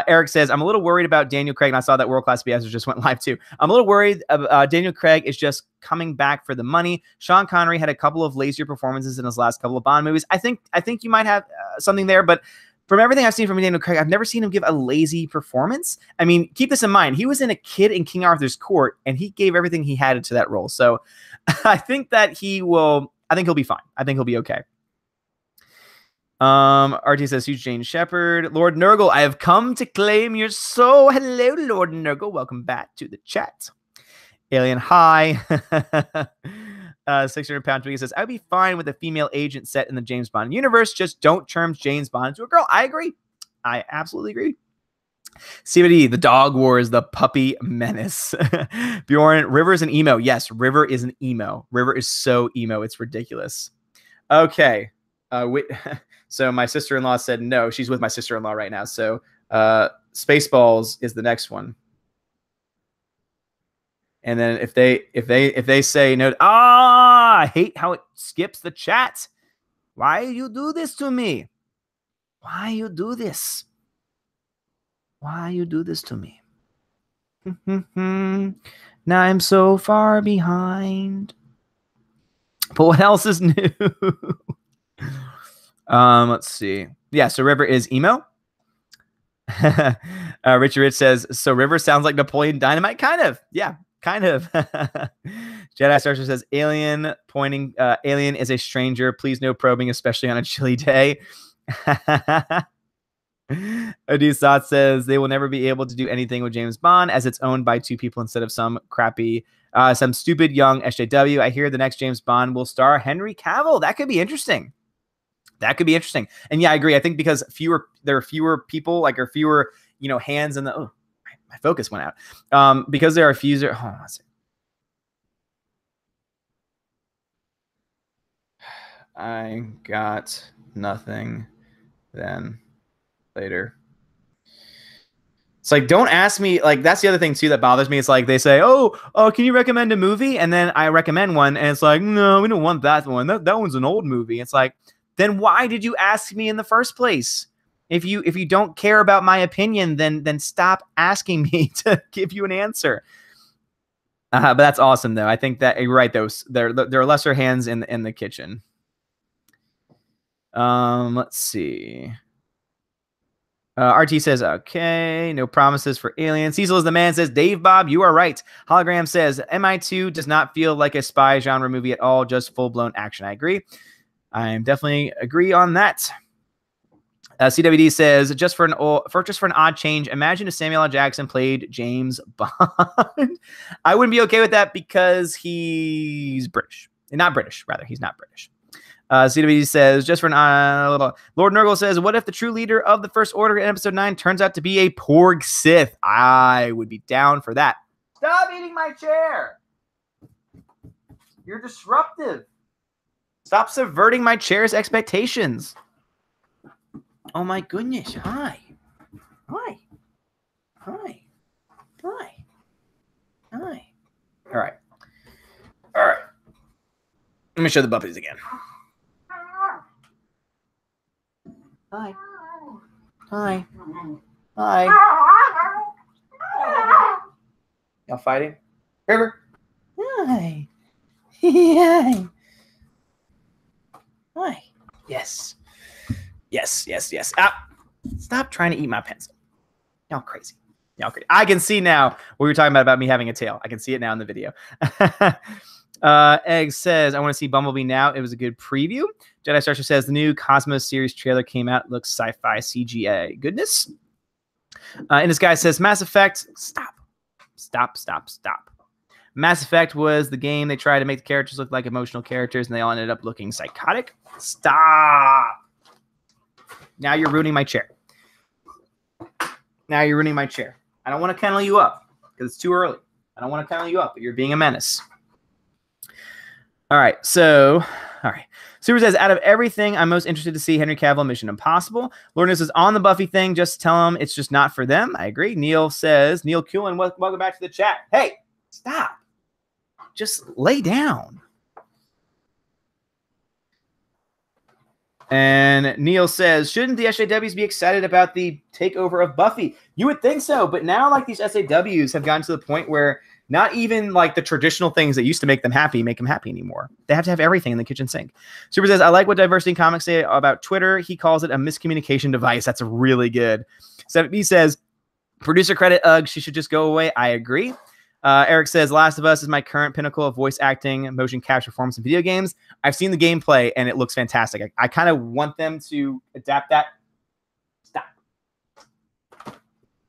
Eric says, I'm a little worried about Daniel Craig, and I saw that World Class BS just went live too. I'm a little worried Daniel Craig is just coming back for the money. Sean Connery had a couple of lazier performances in his last couple of Bond movies. I think you might have something there, but from everything I've seen from Daniel Craig, I've never seen him give a lazy performance. I mean, keep this in mind. He was in A Kid in King Arthur's Court, and he gave everything he had to that role. So I think that he'll be fine. I think he'll be okay. RT says, huge Jane Shepherd. Lord Nurgle, I have come to claim your soul. Hello, Lord Nurgle. Welcome back to the chat. Alien, hi. 600-pound Twiggy says, I would be fine with a female agent set in the James Bond universe. Just don't turn James Bond into a girl. I agree. I absolutely agree. CBD, the dog wars, the puppy menace. Bjorn, River is an emo. Yes, River is an emo. River is so emo. It's ridiculous. Okay. So my sister-in-law said no. She's with my sister-in-law right now. So Spaceballs is the next one. And then if they say no, I hate how it skips the chat. Why you do this to me? Why you do this? Why you do this to me? Now I'm so far behind. But what else is new? Let's see. Yeah, so River is emo. Richard Rich says, so River sounds like Napoleon Dynamite? Kind of. Yeah, kind of. Jedi Starship says, Alien is a stranger. Please no probing, especially on a chilly day. Odisat says they will never be able to do anything with James Bond as it's owned by two people instead of some stupid young SJW. I hear the next James Bond will star Henry Cavill. That could be interesting. And yeah, I agree. I think because there are fewer people, like, or fewer, hands in the. Oh, my focus went out. Because there are fewer. I got nothing then later. It's like, don't ask me. Like, that's the other thing, too, that bothers me. It's like they say, oh, can you recommend a movie? And then I recommend one. And it's like, no, we don't want that one. That one's an old movie. It's like, then why did you ask me in the first place? If you don't care about my opinion, then stop asking me to give you an answer. But that's awesome, though. I think that you're right. There are lesser hands in the kitchen. Let's see. RT says, okay, no promises for aliens. Cecil is the man, says, Dave Bob, you are right. Hologram says, MI2 does not feel like a spy genre movie at all, just full-blown action. I agree. I definitely agree on that. CWD says, just for an odd change, imagine if Samuel L. Jackson played James Bond. I wouldn't be okay with that because he's British. Not British, rather. He's not British. CWD says, just for an little... Lord Nurgle says, what if the true leader of the First Order in Episode 9 turns out to be a Porg Sith? I would be down for that. Stop eating my chair! You're disruptive. Stop subverting my chair's expectations. Oh my goodness. Hi. Hi. Hi. Hi. Hi. All right. All right. Let me show the Buffies again. Hi. Hi. Hi. Y'all fighting? River? Hi. Hi. Hi. Yes. Yes, yes, yes. Stop trying to eat my pencil. Y'all crazy. Y'all crazy. I can see now what you're talking about me having a tail. I can see it now in the video. Egg says, I want to see Bumblebee now. It was a good preview. Jedi Starship says, the new Cosmos series trailer came out. It looks sci-fi CGA. Goodness. And this guy says, Mass Effect. Stop. Mass Effect was the game. They tried to make the characters look like emotional characters, and they all ended up looking psychotic. Stop. Now you're ruining my chair. I don't want to kennel you up because it's too early. I don't want to kennel you up, but you're being a menace. All right. Super says, out of everything, I'm most interested to see Henry Cavill Mission Impossible. Lourdes is on the Buffy thing. Just tell them it's just not for them. I agree. Neil Kuhlen, welcome back to the chat. Hey, stop. Just lay down. And Neil says, shouldn't the SJWs be excited about the takeover of Buffy? You would think so, but now like these SJWs have gotten to the point where not even like the traditional things that used to make them happy anymore. They have to have everything in the kitchen sink. Super says, I like what Diversity Comics say about Twitter. He calls it a miscommunication device. That's really good. 7B says, producer credit, she should just go away. I agree. Eric says, Last of Us is my current pinnacle of voice acting, motion capture performance in video games. I've seen the gameplay, and it looks fantastic. I kind of want them to adapt that. Stop.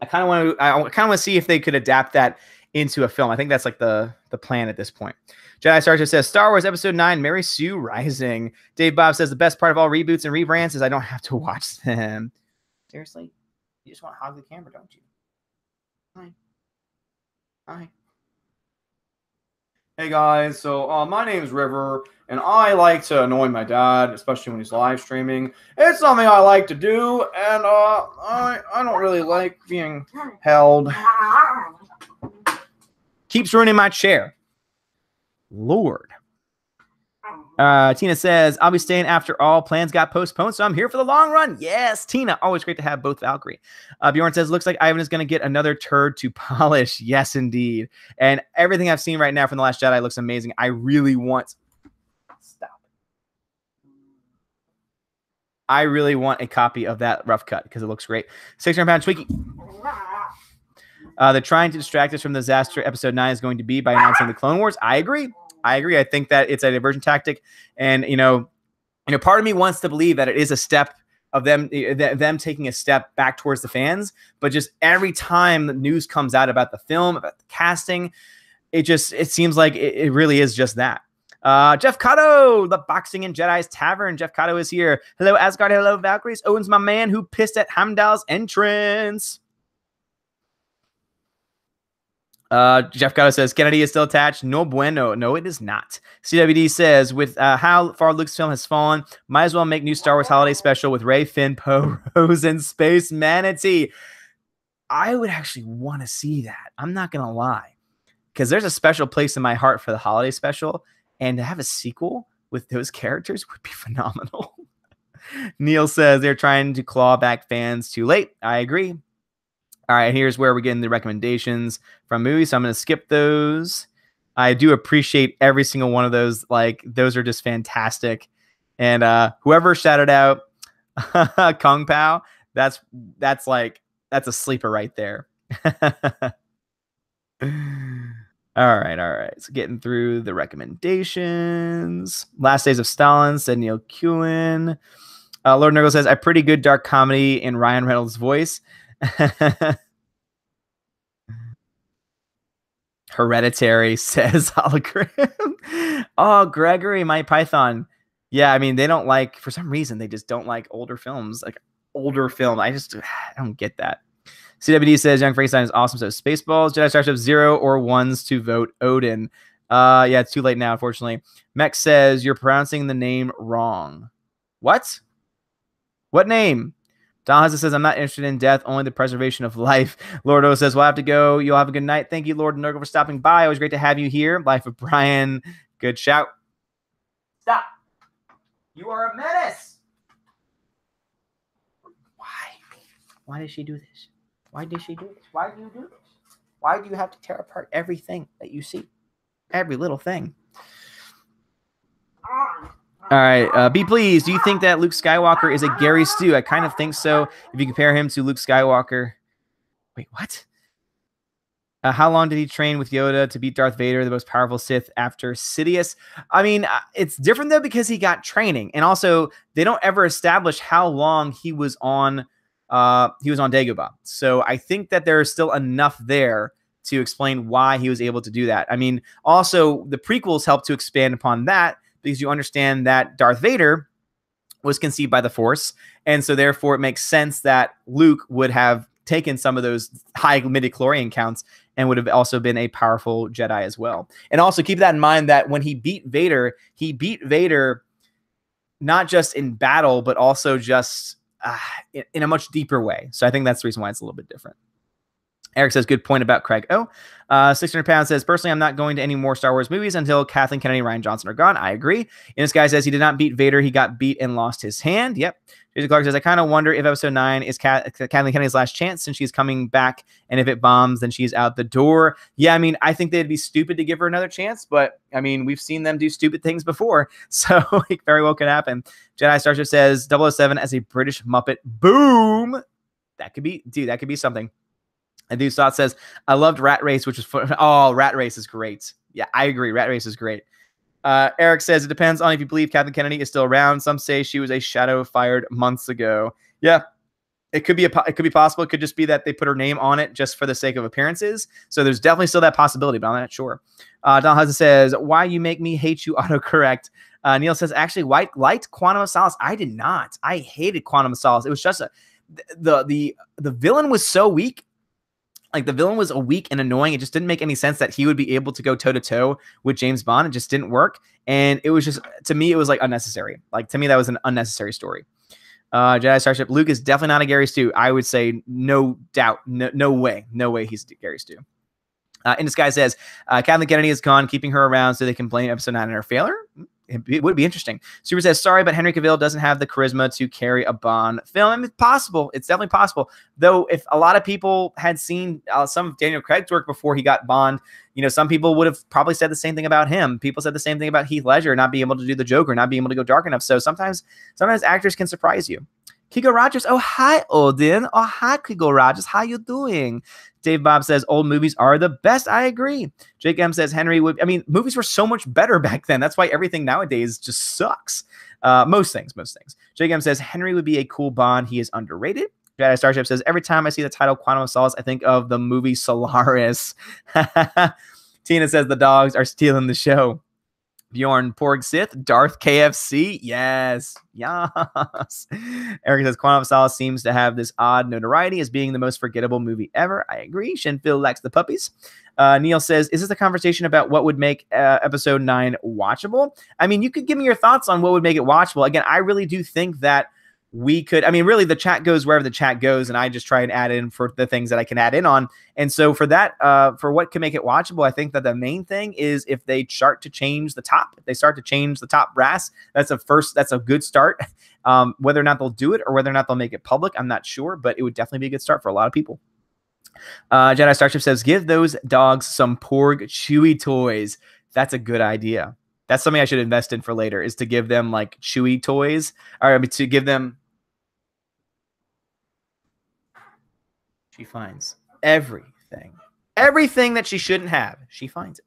I kind of want to see if they could adapt that into a film. I think that's like the plan at this point. Jedi Starship says, Star Wars Episode 9, Mary Sue Rising. Dave Bob says, the best part of all reboots and rebrands is I don't have to watch them. Seriously? You just want to hog the camera, don't you? Hi. Hey guys, so my name's River, and I like to annoy my dad, especially when he's live streaming. It's something I like to do, and I don't really like being held. Keeps ruining my chair. Lord. Tina says, I'll be staying after all. Plans got postponed, so I'm here for the long run. Yes, Tina. Always great to have both Valkyrie. Bjorn says, looks like Ivan is going to get another turd to polish. Yes, indeed. And everything I've seen right now from The Last Jedi looks amazing. I really want... Stop. I really want a copy of that rough cut because it looks great. 600-pound Twiki. They're trying to distract us from the disaster Episode 9 is going to be by announcing the Clone Wars. I agree. I think that it's a diversion tactic, and part of me wants to believe that it is a step of them taking a step back towards the fans. But just every time the news comes out about the film, about the casting, it seems like it really is just that. Jeff Cotto, the Boxing and Jedi's Tavern. Jeff Cotto is here. Hello, Asgard. Hello, Valkyries. Owen's my man who pissed at Hamdall's entrance. Jeff Gatto says Kennedy is still attached. No bueno. No, it is not. CWD says with how far Lucasfilm has fallen, might as well make new Star Wars holiday special with Rey, Finn, Poe, Rose, and Space Manatee. I would actually want to see that. I'm not gonna lie, because there's a special place in my heart for the holiday special, and to have a sequel with those characters would be phenomenal. Neil says they're trying to claw back fans too late. I agree. All right, here's where we're getting the recommendations from movies. So I'm going to skip those. I do appreciate every single one of those. Like, those are just fantastic. And whoever shouted out Kung Pao, that's a sleeper right there. All right. So getting through the recommendations. Last Days of Stalin, said Neil Kuhn. Lord Nurgle says, a pretty good dark comedy in Ryan Reynolds' voice. Hereditary, says Hologram. Oh, Gregory, my Python. Yeah, I mean, they don't like, for some reason, they just don't like older films. Like, older film. I don't get that. CWD says, Young Frankenstein is awesome, so Spaceballs. Jedi Starship 0 or 1s to vote Odin. Yeah, it's too late now, unfortunately. Mech says, you're pronouncing the name wrong. What? What name? Don Hazard says, I'm not interested in death, only the preservation of life. Lord O says, we'll have to go. You'll have a good night. Thank you, Lord Nurgle, for stopping by. Always great to have you here. Life of Brian. Good shout. Stop. You are a menace. Why? Why did she do this? Why did she do this? Why do you do this? Why do you have to tear apart everything that you see? Every little thing. All right, be pleased. Do you think that Luke Skywalker is a Gary Stu? I kind of think so. If you compare him to Luke Skywalker. Wait, what? How long did he train with Yoda to beat Darth Vader, the most powerful Sith after Sidious? I mean, it's different, though, because he got training. And also, they don't ever establish how long he was on Dagobah. So I think that there is still enough there to explain why he was able to do that. I mean, also, the prequels help to expand upon that, because you understand that Darth Vader was conceived by the Force, and so therefore it makes sense that Luke would have taken some of those high midichlorian counts and would have also been a powerful Jedi as well. And also keep that in mind that when he beat Vader not just in battle, but also just in a much deeper way. So I think that's the reason why it's a little bit different. Eric says, good point about Craig. 600 pounds says, personally, I'm not going to any more Star Wars movies until Kathleen Kennedy and Rian Johnson are gone. I agree. And this guy says he did not beat Vader. He got beat and lost his hand. Yep. Jason Clark says, I kind of wonder if episode 9 is Kathleen Kennedy's last chance since she's coming back. And if it bombs, then she's out the door. Yeah, I mean, I think they'd be stupid to give her another chance. But, I mean, we've seen them do stupid things before. So it very well could happen. Jedi Starship says, 007 as a British Muppet. Boom. That could be something. And Dude Stott says, I loved Rat Race, which was fun. Oh, Rat Race is great. Yeah, I agree. Rat Race is great. Eric says, it depends on if you believe Kathleen Kennedy is still around. Some say she was a shadow fired months ago. Yeah, it could be possible. It could just be that they put her name on it just for the sake of appearances. So there's definitely still that possibility, but I'm not sure. Don Hudson says, why you make me hate you autocorrect. Neil says, actually, White liked Quantum of Solace. I did not. I hated Quantum of Solace. It was just the villain was so weak. Like, the villain was weak and annoying. It just didn't make any sense that he would be able to go toe-to-toe with James Bond. It just didn't work. And it was just, to me, it was, like, unnecessary. Like, to me, that was an unnecessary story. Jedi Starship, Luke is definitely not a Gary Stu. I would say no doubt. No way. No way he's Gary Stu. In Disguise says, Kathleen Kennedy is gone, keeping her around so they can blame episode 9 on her failure. It would be interesting. Super says, sorry, but Henry Cavill doesn't have the charisma to carry a Bond film. And it's possible. It's definitely possible. Though, if a lot of people had seen some of Daniel Craig's work before he got Bond, you know, some people would have probably said the same thing about him. People said the same thing about Heath Ledger not being able to do the Joker, not being able to go dark enough. So sometimes actors can surprise you. Kigo Rogers, oh, hi, Odin. Oh, hi, Kigo Rogers. How you doing? Dave Bob says, old movies are the best. I agree. Jake M says, movies were so much better back then. That's why everything nowadays just sucks. Most things. Jake M says, Henry would be a cool Bond. He is underrated. Jedi Starship says, every time I see the title Quantum of Solace, I think of the movie Solaris. Tina says, the dogs are stealing the show. Bjorn Porg Sith, Darth KFC. Yes. Yes. Eric says Quantum of Solace seems to have this odd notoriety as being the most forgettable movie ever. I agree. Shinfield likes the puppies. Neil says, is this a conversation about what would make episode 9 watchable? I mean, you could give me your thoughts on what would make it watchable. Again, I really do think that we could, I mean, really the chat goes wherever the chat goes, and I just try and add in for the things that I can add in on. And so for that, for what can make it watchable, I think that the main thing is if they start to change the top, if they start to change the top brass, that's a good start. Whether or not they'll do it or whether or not they'll make it public, I'm not sure, but it would definitely be a good start for a lot of people. Jedi Starship says, give those dogs some Porg Chewy toys. That's a good idea. That's something I should invest in for later, is to give them like Chewy toys, or to give them. She finds everything that she shouldn't have. She finds it.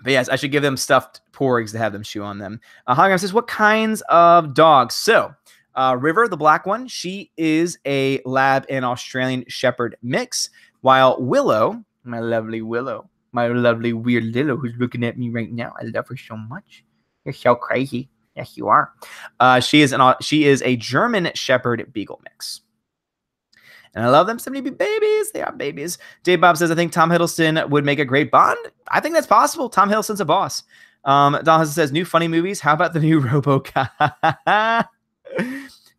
But yes, I should give them stuffed porgs to have them chew on them. Hologram says, what kinds of dogs? So River, the black one, she is a lab and Australian Shepherd mix, while Willow, my lovely Willow, my lovely weird Lilo, who's looking at me right now, I love her so much. You're so crazy. Yes, you are. She is a German Shepherd Beagle mix. And I love them. So many babies. They are babies. Dave Bob says, I think Tom Hiddleston would make a great Bond. I think that's possible. Tom Hiddleston's a boss. Don says, new funny movies. How about the new RoboCop?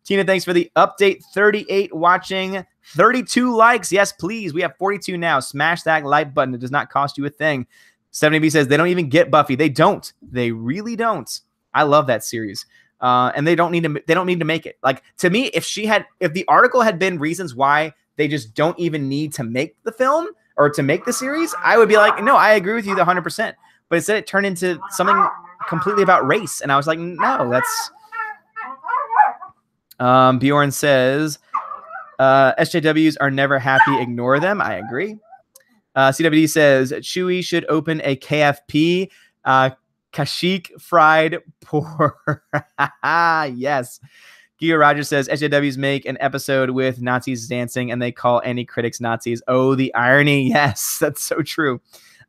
Tina, thanks for the update. 38 watching. 32 likes. Yes, please. We have 42 now. Smash that like button. It does not cost you a thing. 70B says, they don't even get Buffy. They don't. They really don't. I love that series. And they don't need to make it. Like, to me, if the article had been reasons why they just don't even need to make the film or to make the series, I would be like, no, I agree with you 100%. But instead it turned into something completely about race. And I was like, no, that's Bjorn says, SJWs are never happy. Ignore them. I agree. CWD says Chewy should open a KFP, Kashik fried pork. Yes. Gio Rogers says SJWs make an episode with Nazis dancing and they call any critics Nazis. Oh, the irony. Yes, that's so true.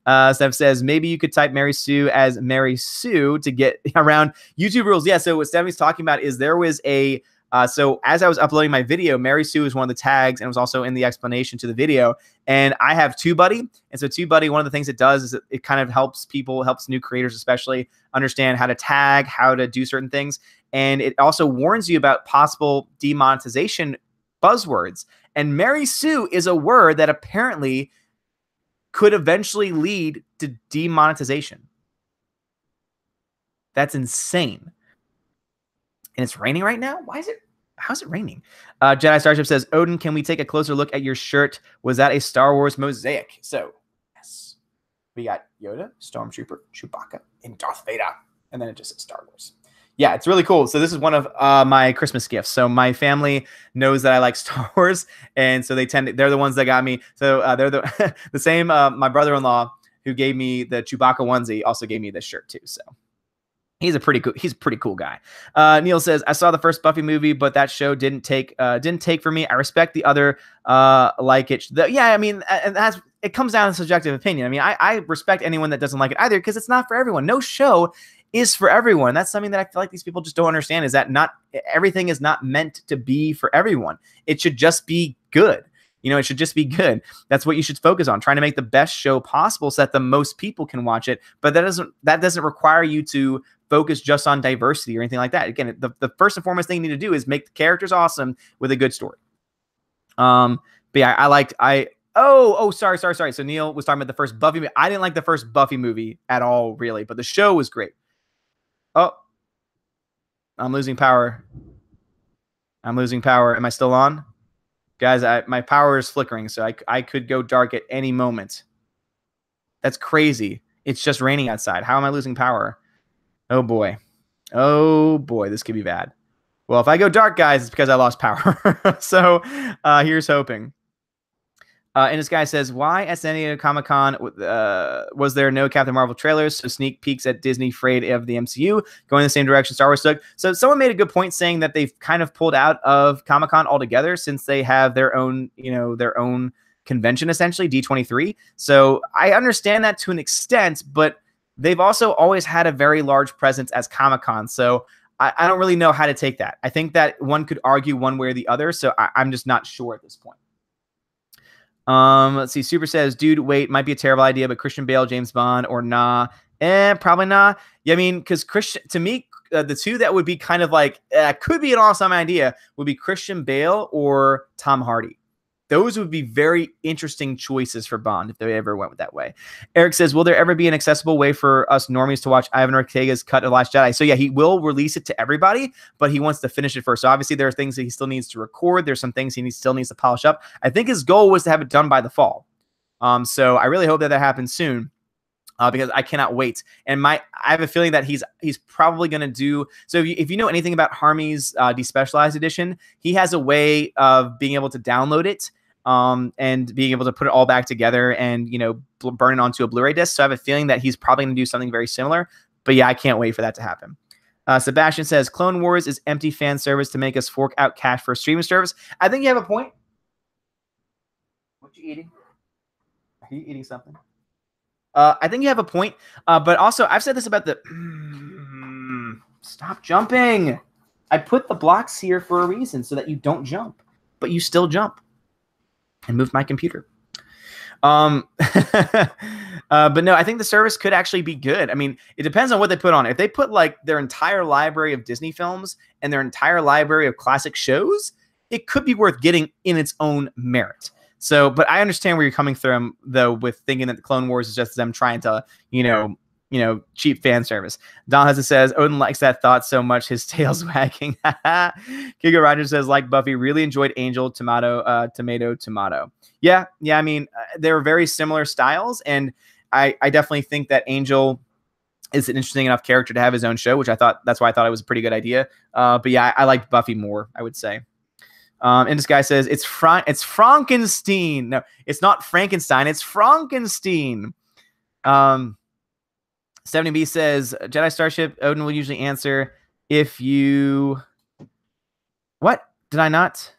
Steph says maybe you could type Mary Sue as Mary Sue to get around YouTube rules. Yeah, so what Stephanie's talking about is there was a so as I was uploading my video, Mary Sue is one of the tags and was also in the explanation to the video. And I have TubeBuddy. And so TubeBuddy, one of the things it does is it kind of helps new creators especially, understand how to tag, how to do certain things. And it also warns you about possible demonetization buzzwords. And Mary Sue is a word that apparently could eventually lead to demonetization. That's insane. And it's raining right now? How's it raining? Jedi Starship says, Odin, can we take a closer look at your shirt? Was that a Star Wars mosaic? So, yes. We got Yoda, Stormtrooper, Chewbacca, and Darth Vader. And then it just says Star Wars. Yeah, it's really cool. So this is one of my Christmas gifts. So my family knows that I like Star Wars. And so they're the ones that got me. So they're the same, my brother-in-law who gave me the Chewbacca onesie also gave me this shirt too. So. He's a pretty cool guy. Neil says, I saw the first Buffy movie, but that show didn't take for me. I respect the other like it. I mean, and it comes down to subjective opinion. I mean, I respect anyone that doesn't like it either because it's not for everyone. No show is for everyone. That's something that I feel like these people just don't understand, is that not everything is not meant to be for everyone. It should just be good. You know, it should just be good. That's what you should focus on, trying to make the best show possible so that the most people can watch it. But that doesn't require you to focus just on diversity or anything like that. Again, the first and foremost thing you need to do is make the characters awesome with a good story. But yeah, sorry. So Neil was talking about the first Buffy movie. I didn't like the first Buffy movie at all, really, but the show was great. Oh, I'm losing power. Am I still on? Guys, my power is flickering, so I could go dark at any moment. That's crazy. It's just raining outside. How am I losing power? Oh, boy. This could be bad. Well, if I go dark, guys, it's because I lost power. So here's hoping. And this guy says, why at San Diego Comic-Con was there no Captain Marvel trailers? So sneak peeks at Disney afraid of the MCU going the same direction Star Wars took. So someone made a good point saying that they've kind of pulled out of Comic-Con altogether since they have their own convention, essentially, D23. So I understand that to an extent, but they've also always had a very large presence as Comic-Con. So I don't really know how to take that. I think that one could argue one way or the other. So I'm just not sure at this point. Let's see. Super says, dude, wait, might be a terrible idea, but Christian Bale, James Bond, or nah? Probably not. Yeah, I mean, because Christian, to me, the two that would be kind of like could be an awesome idea would be Christian Bale or Tom Hardy. Those would be very interesting choices for Bond if they ever went that way. Eric says, will there ever be an accessible way for us normies to watch Ivan Ortega's cut of Last Jedi? So yeah, he will release it to everybody, but he wants to finish it first. So obviously there are things that he still needs to record. There's some things he still needs to polish up. I think his goal was to have it done by the fall. So I really hope that happens soon. Because I cannot wait. And I have a feeling that he's probably going to do. So if you know anything about Harmy's Despecialized Edition, he has a way of being able to download it and being able to put it all back together and, burn it onto a Blu-ray disc. So I have a feeling that he's probably going to do something very similar. But yeah, I can't wait for that to happen. Sebastian says, Clone Wars is empty fan service to make us fork out cash for a streaming service. I think you have a point. What you eating? Are you eating something? I think you have a point, but also I've said this about the stop jumping. I put the blocks here for a reason so that you don't jump, but you still jump. I moved my computer. But no, I think the service could actually be good. I mean, it depends on what they put on. If they put like their entire library of Disney films and their entire library of classic shows, it could be worth getting in its own merit. So, but I understand where you're coming from, though, with thinking that the Clone Wars is just them trying to, cheap fan service. Don Hudson says, Odin likes that thought so much, his tail's wagging. Giga Rogers says, like Buffy, really enjoyed Angel, tomato. Yeah. I mean, they were very similar styles, and I definitely think that Angel is an interesting enough character to have his own show, that's why I thought it was a pretty good idea. But yeah, I liked Buffy more, I would say. And this guy says, it's Frankenstein. No, it's not Frankenstein. It's Frankenstein. 70B says, Jedi Starship, Odin will usually answer if you... What? Did I not?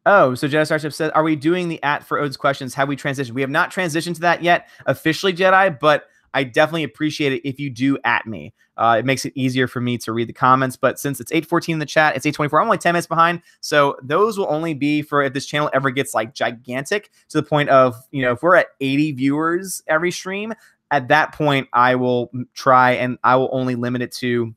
Oh, so Jedi Starship says, are we doing the for Odin's questions? Have we transitioned? We have not transitioned to that yet officially, Jedi, but I definitely appreciate it if you do me. It makes it easier for me to read the comments. But since it's 8:14 in the chat, it's 8:24. I'm only 10 minutes behind. So those will only be for if this channel ever gets like gigantic to the point of, if we're at 80 viewers every stream, at that point, I will try and I will only limit it to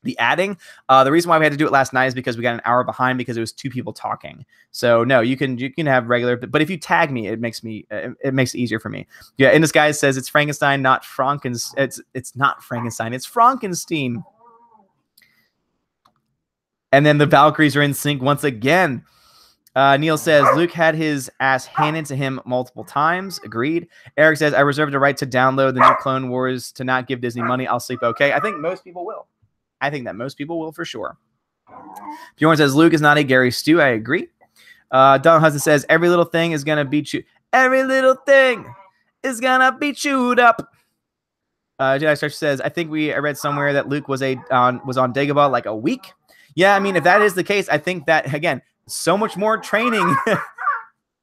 the adding. The reason why we had to do it last night is because we got an hour behind because it was 2 people talking. So no, you can have regular, but if you tag me, it makes it easier for me. Yeah, and this guy says it's Frankenstein, not Frankenstein. It's not Frankenstein, it's Frankenstein. And then the Valkyries are in sync once again. Neil says Luke had his ass handed to him multiple times. Agreed. Eric says I reserve the right to download the new Clone Wars to not give Disney money. I'll sleep okay. I think most people will. I think that most people will for sure. Bjorn says Luke is not a Gary Stu. I agree. Don Hudson says every little thing is gonna be chewed. Every little thing is gonna be chewed up. Jedi Starship says I think I read somewhere that Luke was on Dagobah like a week. Yeah, I mean if that is the case, I think that again so much more training.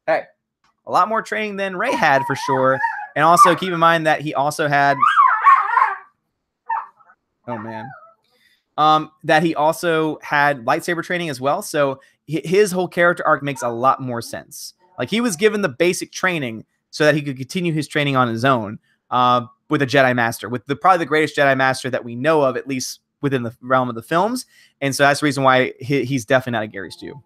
Hey, a lot more training than Rey had for sure. And also keep in mind that he also had. Oh man. That he also had lightsaber training as well. So his whole character arc makes a lot more sense. Like he was given the basic training so that he could continue his training on his own with a Jedi Master, with probably the greatest Jedi Master that we know of, at least within the realm of the films. And so that's the reason why he's definitely not a Gary Stu.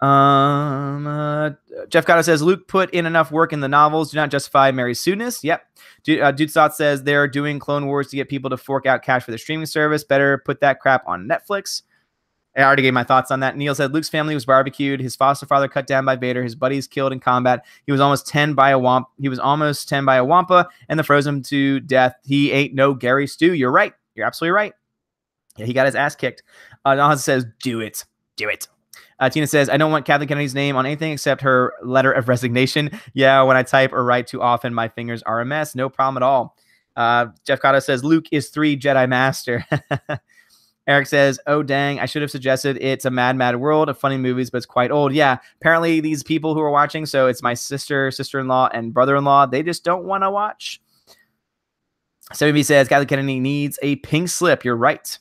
Jeff Cotto says Luke put in enough work in the novels. Do not justify Mary's soonness. Yep. Dude Sot says they're doing Clone Wars to get people to fork out cash for the streaming service. Better put that crap on Netflix. I already gave my thoughts on that. Neil said Luke's family was barbecued. His foster father cut down by Vader. His buddies killed in combat. He was almost 10 by a Wampa, and they froze him to death. He ain't no Gary Stu. You're right. You're absolutely right. Yeah, he got his ass kicked. Don says, do it. Do it. Tina says, I don't want Kathleen Kennedy's name on anything except her letter of resignation. Yeah, when I type or write too often, my fingers are a mess. No problem at all. Jeff Cotto says, Luke is 3 Jedi Master. Eric says, oh, dang, I should have suggested It's a Mad, Mad World of funny movies, but it's quite old. Yeah, apparently these people who are watching, so it's my sister, sister-in-law, and brother-in-law, they just don't want to watch. WB says Kathleen Kennedy needs a pink slip. You're right.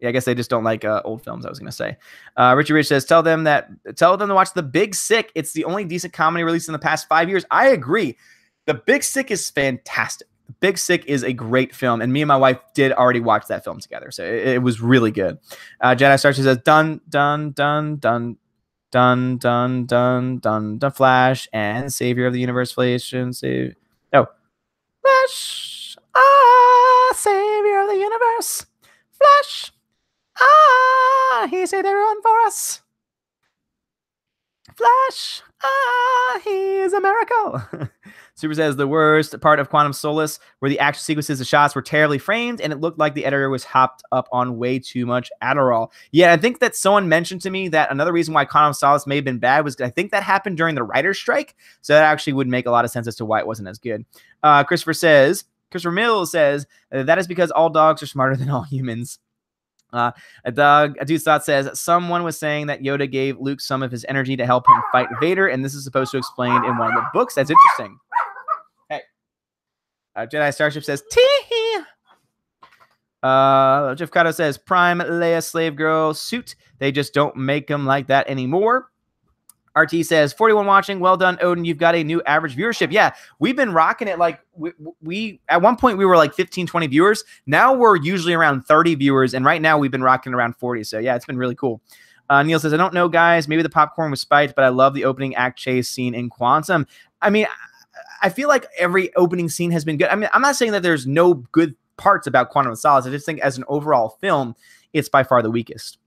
Yeah, I guess they just don't like old films, I was going to say. Richie Rich says, tell them to watch The Big Sick. It's the only decent comedy released in the past 5 years. I agree. The Big Sick is fantastic. The Big Sick is a great film, and me and my wife did already watch that film together, so it was really good. Jedi Star says, dun, dun, dun, dun, dun, dun, dun, dun, dun, Flash, and Savior of the Universe, Flash, and Savior. No. Flash, Savior of the Universe, Flash. He said they're on for us. Flash, he is a miracle. Super says the worst part of Quantum Solace where the action sequences, the shots were terribly framed, and it looked like the editor was hopped up on way too much Adderall. Yeah, I think that someone mentioned to me that another reason why Quantum Solace may have been bad was I think that happened during the writer's strike, so that actually would make a lot of sense as to why it wasn't as good. Christopher Mills says that is because all dogs are smarter than all humans. A dude's thought says someone was saying that Yoda gave Luke some of his energy to help him fight Vader, and this is supposed to explain in one of the books. That's interesting. Hey, Jedi Starship says tee. Jeff Cotto says Prime Leia slave girl suit. They just don't make them like that anymore. RT says 41 watching. Well done, Odin. You've got a new average viewership. Yeah, we've been rocking it. Like we at one point we were like 15, 20 viewers. Now we're usually around 30 viewers, and right now we've been rocking around 40. So yeah, it's been really cool. Neil says, I don't know, guys. Maybe the popcorn was spiked, but I love the opening act chase scene in Quantum. I mean, I feel like every opening scene has been good. I mean, I'm not saying that there's no good parts about Quantum of Solace. I just think as an overall film, it's by far the weakest.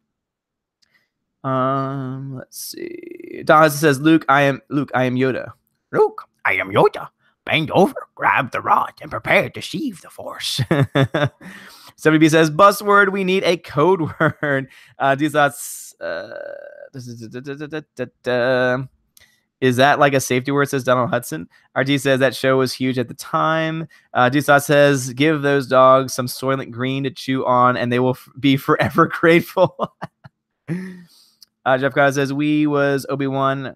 Let's see. Don says, Luke, I am Yoda. Luke, I am Yoda. Bend over, grab the rod, and prepare to sheathe the Force. WB says, buzzword, we need a code word. These thoughts. Is that like a safety word, says Donald Hudson? RT says that show was huge at the time. Dusat says, give those dogs some Soylent Green to chew on, and they will be forever grateful. Jeff Carter says, we was Obi-Wan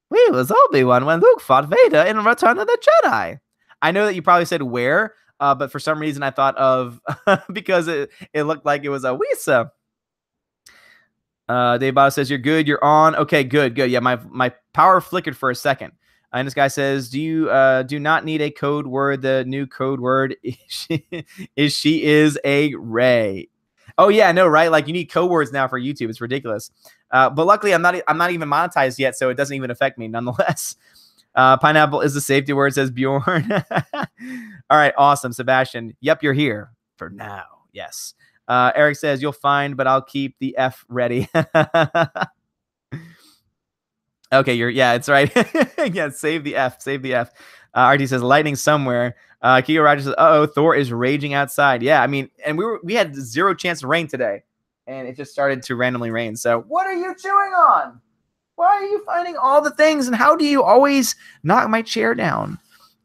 when Luke fought Vader in Return of the Jedi. I know that you probably said where, but for some reason I thought of because it looked like it was a Wisa. Dave Botto says, you're good, you're on. Okay, good. Yeah, my power flickered for a second. And this guy says, do you do not need a code word? The new code word is she is a Rey. Oh yeah, I know, right? Like you need code words now for YouTube. It's ridiculous. But luckily I'm not even monetized yet, so it doesn't even affect me nonetheless. Pineapple is the safety word, says Bjorn. All right, awesome. Sebastian. Yep, you're here for now. Yes. Eric says you'll find, but I'll keep the F ready. Okay, yeah, it's right. Yeah, save the F. RT says lightning somewhere. Kiko Rogers says, Thor is raging outside. Yeah, I mean, and we had 0 chance of rain today, and it just started to randomly rain. So what are you chewing on? Why are you finding all the things, and how do you always knock my chair down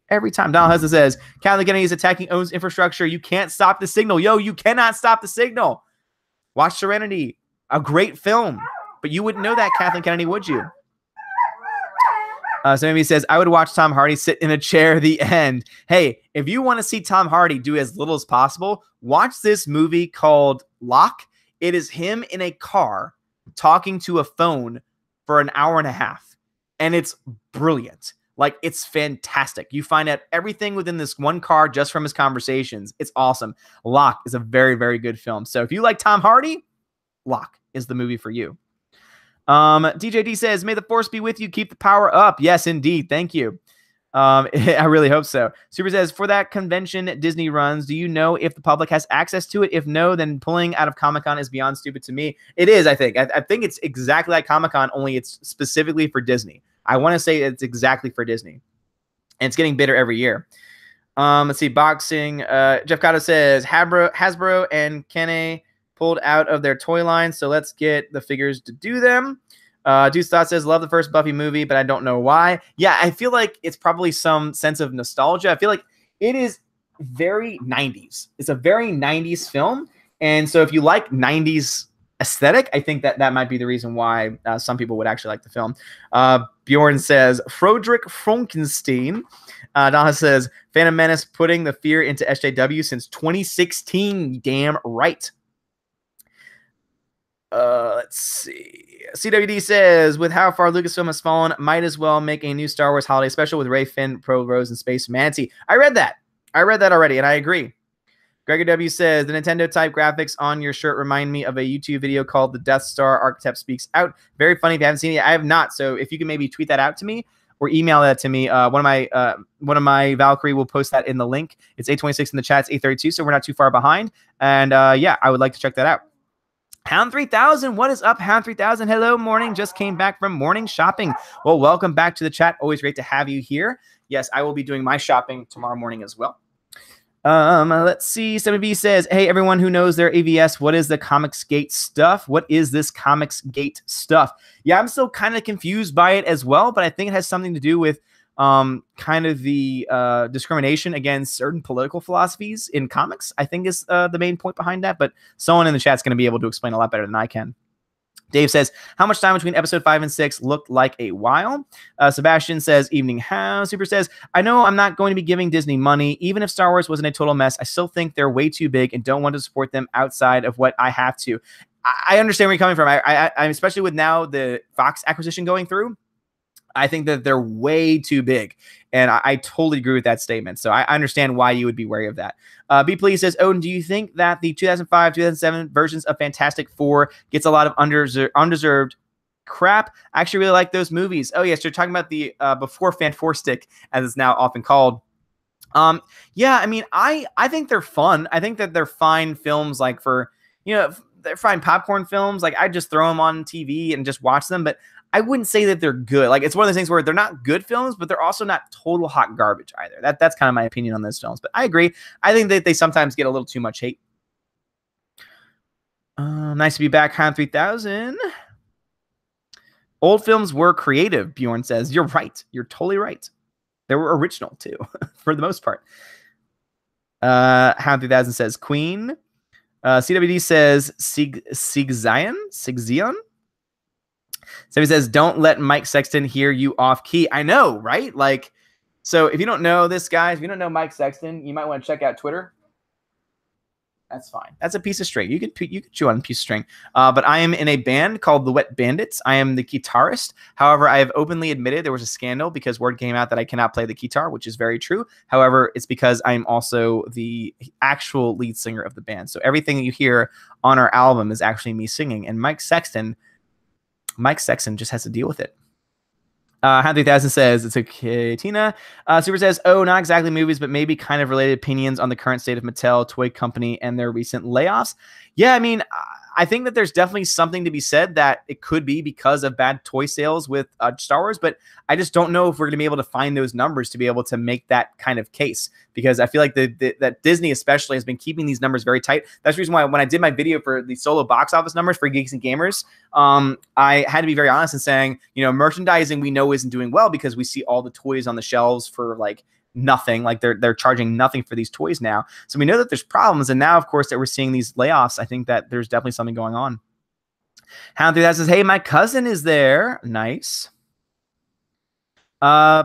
every time? Donald Hudson says, Kathleen Kennedy is attacking Owen's infrastructure. You can't stop the signal. Yo, you cannot stop the signal. Watch Serenity, a great film, but you wouldn't know that, Kathleen Kennedy, would you? Somebody says, I would watch Tom Hardy sit in a chair at the end. Hey, if you want to see Tom Hardy do as little as possible, watch this movie called Locke. It is him in a car talking to a phone for an hour and a half. And it's brilliant. Like, it's fantastic. You find out everything within this one car just from his conversations. It's awesome. Locke is a very, very good film. So if you like Tom Hardy, Locke is the movie for you. DJD says, may the Force be with you. Keep the power up. Yes, indeed. Thank you. I really hope so. Super says, for that convention Disney runs, do you know if the public has access to it? If no, then pulling out of Comic-Con is beyond stupid to me. It is, I think. I think it's exactly like Comic-Con, only it's specifically for Disney. I want to say it's exactly for Disney. And it's getting better every year. Let's see. Boxing. Jeff Cotto says, Hasbro and Kenne pulled out of their toy line, so let's get the figures to do them. Deuce Thought says, love the first Buffy movie, but I don't know why. Yeah, I feel like it's probably some sense of nostalgia. I feel like it is very 90s. It's a very 90s film. And so if you like 90s aesthetic, I think that might be the reason why some people would actually like the film. Bjorn says, Froderick Frankenstein. Donna says, Phantom Menace putting the fear into SJW since 2016. Damn right. Let's see. CWD says, with how far Lucasfilm has fallen, might as well make a new Star Wars holiday special with Rey, Finn, Poe, Rose, and Space Manatee. I read that already, and I agree. Gregor W says, the Nintendo type graphics on your shirt remind me of a YouTube video called The Death Star Architect Speaks Out. Very funny. If you haven't seen it, I have not. So if you can maybe tweet that out to me or email that to me, one of my Valkyrie will post that in the link. It's 8:26 in the chat. It's 8:32, so we're not too far behind. And yeah, I would like to check that out. Hound 3000, what is up, Hound 3000? Hello, morning. Just came back from morning shopping. Well, welcome back to the chat. Always great to have you here. Yes, I will be doing my shopping tomorrow morning as well. Let's see. 7B says, hey, everyone who knows their AVS, what is the Comicsgate stuff? What is this Comicsgate stuff? Yeah, I'm still kind of confused by it as well, but I think it has something to do with kind of the discrimination against certain political philosophies in comics, I think is the main point behind that. But someone in the chat's going to be able to explain a lot better than I can. Dave says, how much time between episode 5 and 6 looked like a while? Sebastian says, evening how? Super says, I know I'm not going to be giving Disney money. Even if Star Wars wasn't a total mess, I still think they're way too big and don't want to support them outside of what I have to. I understand where you're coming from. I'm especially with now the Fox acquisition going through. I think that they're way too big. And I totally agree with that statement. So I understand why you would be wary of that. B Please says, Odin, do you think that the 2005, 2007 versions of Fantastic Four gets a lot of undeserved crap? I actually really like those movies. Oh, yes, you're talking about the before Fan4stick, as it's now often called. Yeah, I mean, I think they're fun. I think that they're fine films, like for, you know, they're fine popcorn films. Like I just throw them on TV and just watch them. But I wouldn't say that they're good. Like it's one of those things where they're not good films, but they're also not total hot garbage either. That's kind of my opinion on those films. But I agree. I think that they sometimes get a little too much hate. Nice to be back, Hound 3000. Old films were creative, Bjorn says. You're right. You're totally right. They were original too, for the most part. Hound 3000 says Queen. CWD says Sigzion. So he says, don't let Mike Sexton hear you off key. I know, right? Like, so if you don't know this, guys, if you don't know Mike Sexton, you might want to check out Twitter. That's fine. That's a piece of string. You can chew on a piece of string. But I am in a band called the Wet Bandits. I am the guitarist. However, I have openly admitted there was a scandal because word came out that I cannot play the guitar, which is very true. However, it's because I'm also the actual lead singer of the band. So everything that you hear on our album is actually me singing. And Mike Sexton just has to deal with it. Hound 3000 says, it's okay. Tina. Super says, oh, not exactly movies, but maybe kind of related opinions on the current state of Mattel Toy Company and their recent layoffs. Yeah, I mean, I think that there's definitely something to be said that it could be because of bad toy sales with Star Wars, but I just don't know if we're going to be able to find those numbers to be able to make that kind of case, because I feel like that Disney especially has been keeping these numbers very tight. That's the reason why when I did my video for the solo box office numbers for Geeks and Gamers, I had to be very honest in saying, you know, merchandising we know isn't doing well because we see all the toys on the shelves for like nothing. Like they're charging nothing for these toys now. So we know that there's problems. And now, of course, that we're seeing these layoffs, I think that there's definitely something going on. Hound 3000 says, hey, my cousin is there. Nice.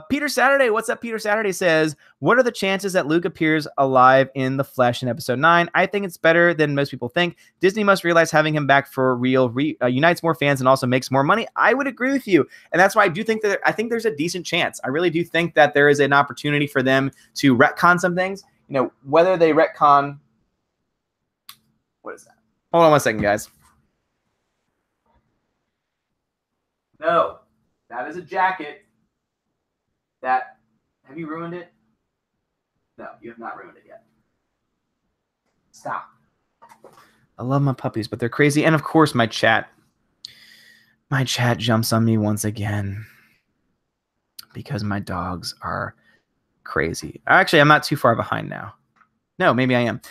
Peter Saturday, what's up? Peter Saturday says, what are the chances that Luke appears alive in the flesh in episode 9? I think it's better than most people think. Disney must realize having him back for real unites more fans and also makes more money. I would agree with you. And that's why I do think that I think there's a decent chance. I really do think that there is an opportunity for them to retcon some things. You know, whether they retcon. What is that? Hold on one second, guys. No, that is a jacket. Have you ruined it? No, you have not ruined it yet. Stop. I love my puppies, but they're crazy. And of course, my chat jumps on me once again because my dogs are crazy. Actually, I'm not too far behind now. No, maybe I am.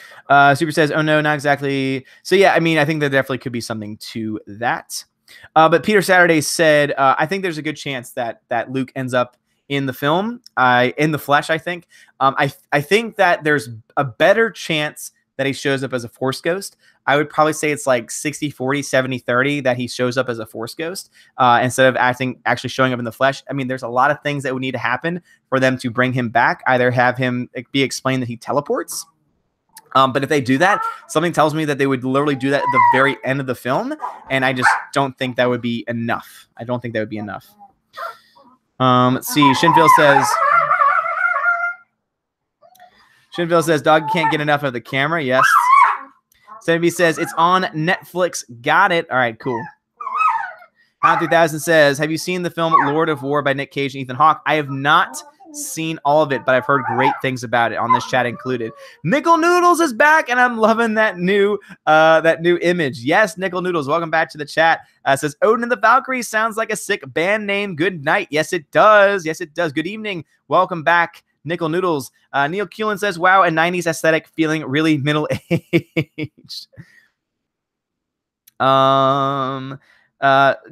Super says, oh no, not exactly. So yeah, I mean, I think there definitely could be something to that. But Peter Saturday said, I think there's a good chance that Luke ends up in the film, in the flesh, I think. I think that there's a better chance that he shows up as a Force ghost. I would probably say it's like 60-40, 70-30 that he shows up as a Force ghost instead of actually showing up in the flesh. I mean, there's a lot of things that would need to happen for them to bring him back. Either have him be explained that he teleports. But if they do that, something tells me that they would literally do that at the very end of the film. And I just don't think that would be enough. I don't think that would be enough. Let's see. Shinville says, dog can't get enough of the camera. Yes. Senaby says, it's on Netflix. Got it. All right, cool. Hound 3000 says, have you seen the film Lord of War by Nick Cage and Ethan Hawke? I have not seen all of it, but I've heard great things about it, on this chat included. Nickel Noodles is back, and I'm loving that new image. Yes, Nickel Noodles, welcome back to the chat. Says, Odin and the Valkyries sounds like a sick band name. Good night. Yes, it does. Yes, it does. Good evening. Welcome back, Nickel Noodles. Neil Keelan says, wow, a 90s aesthetic feeling really middle-aged.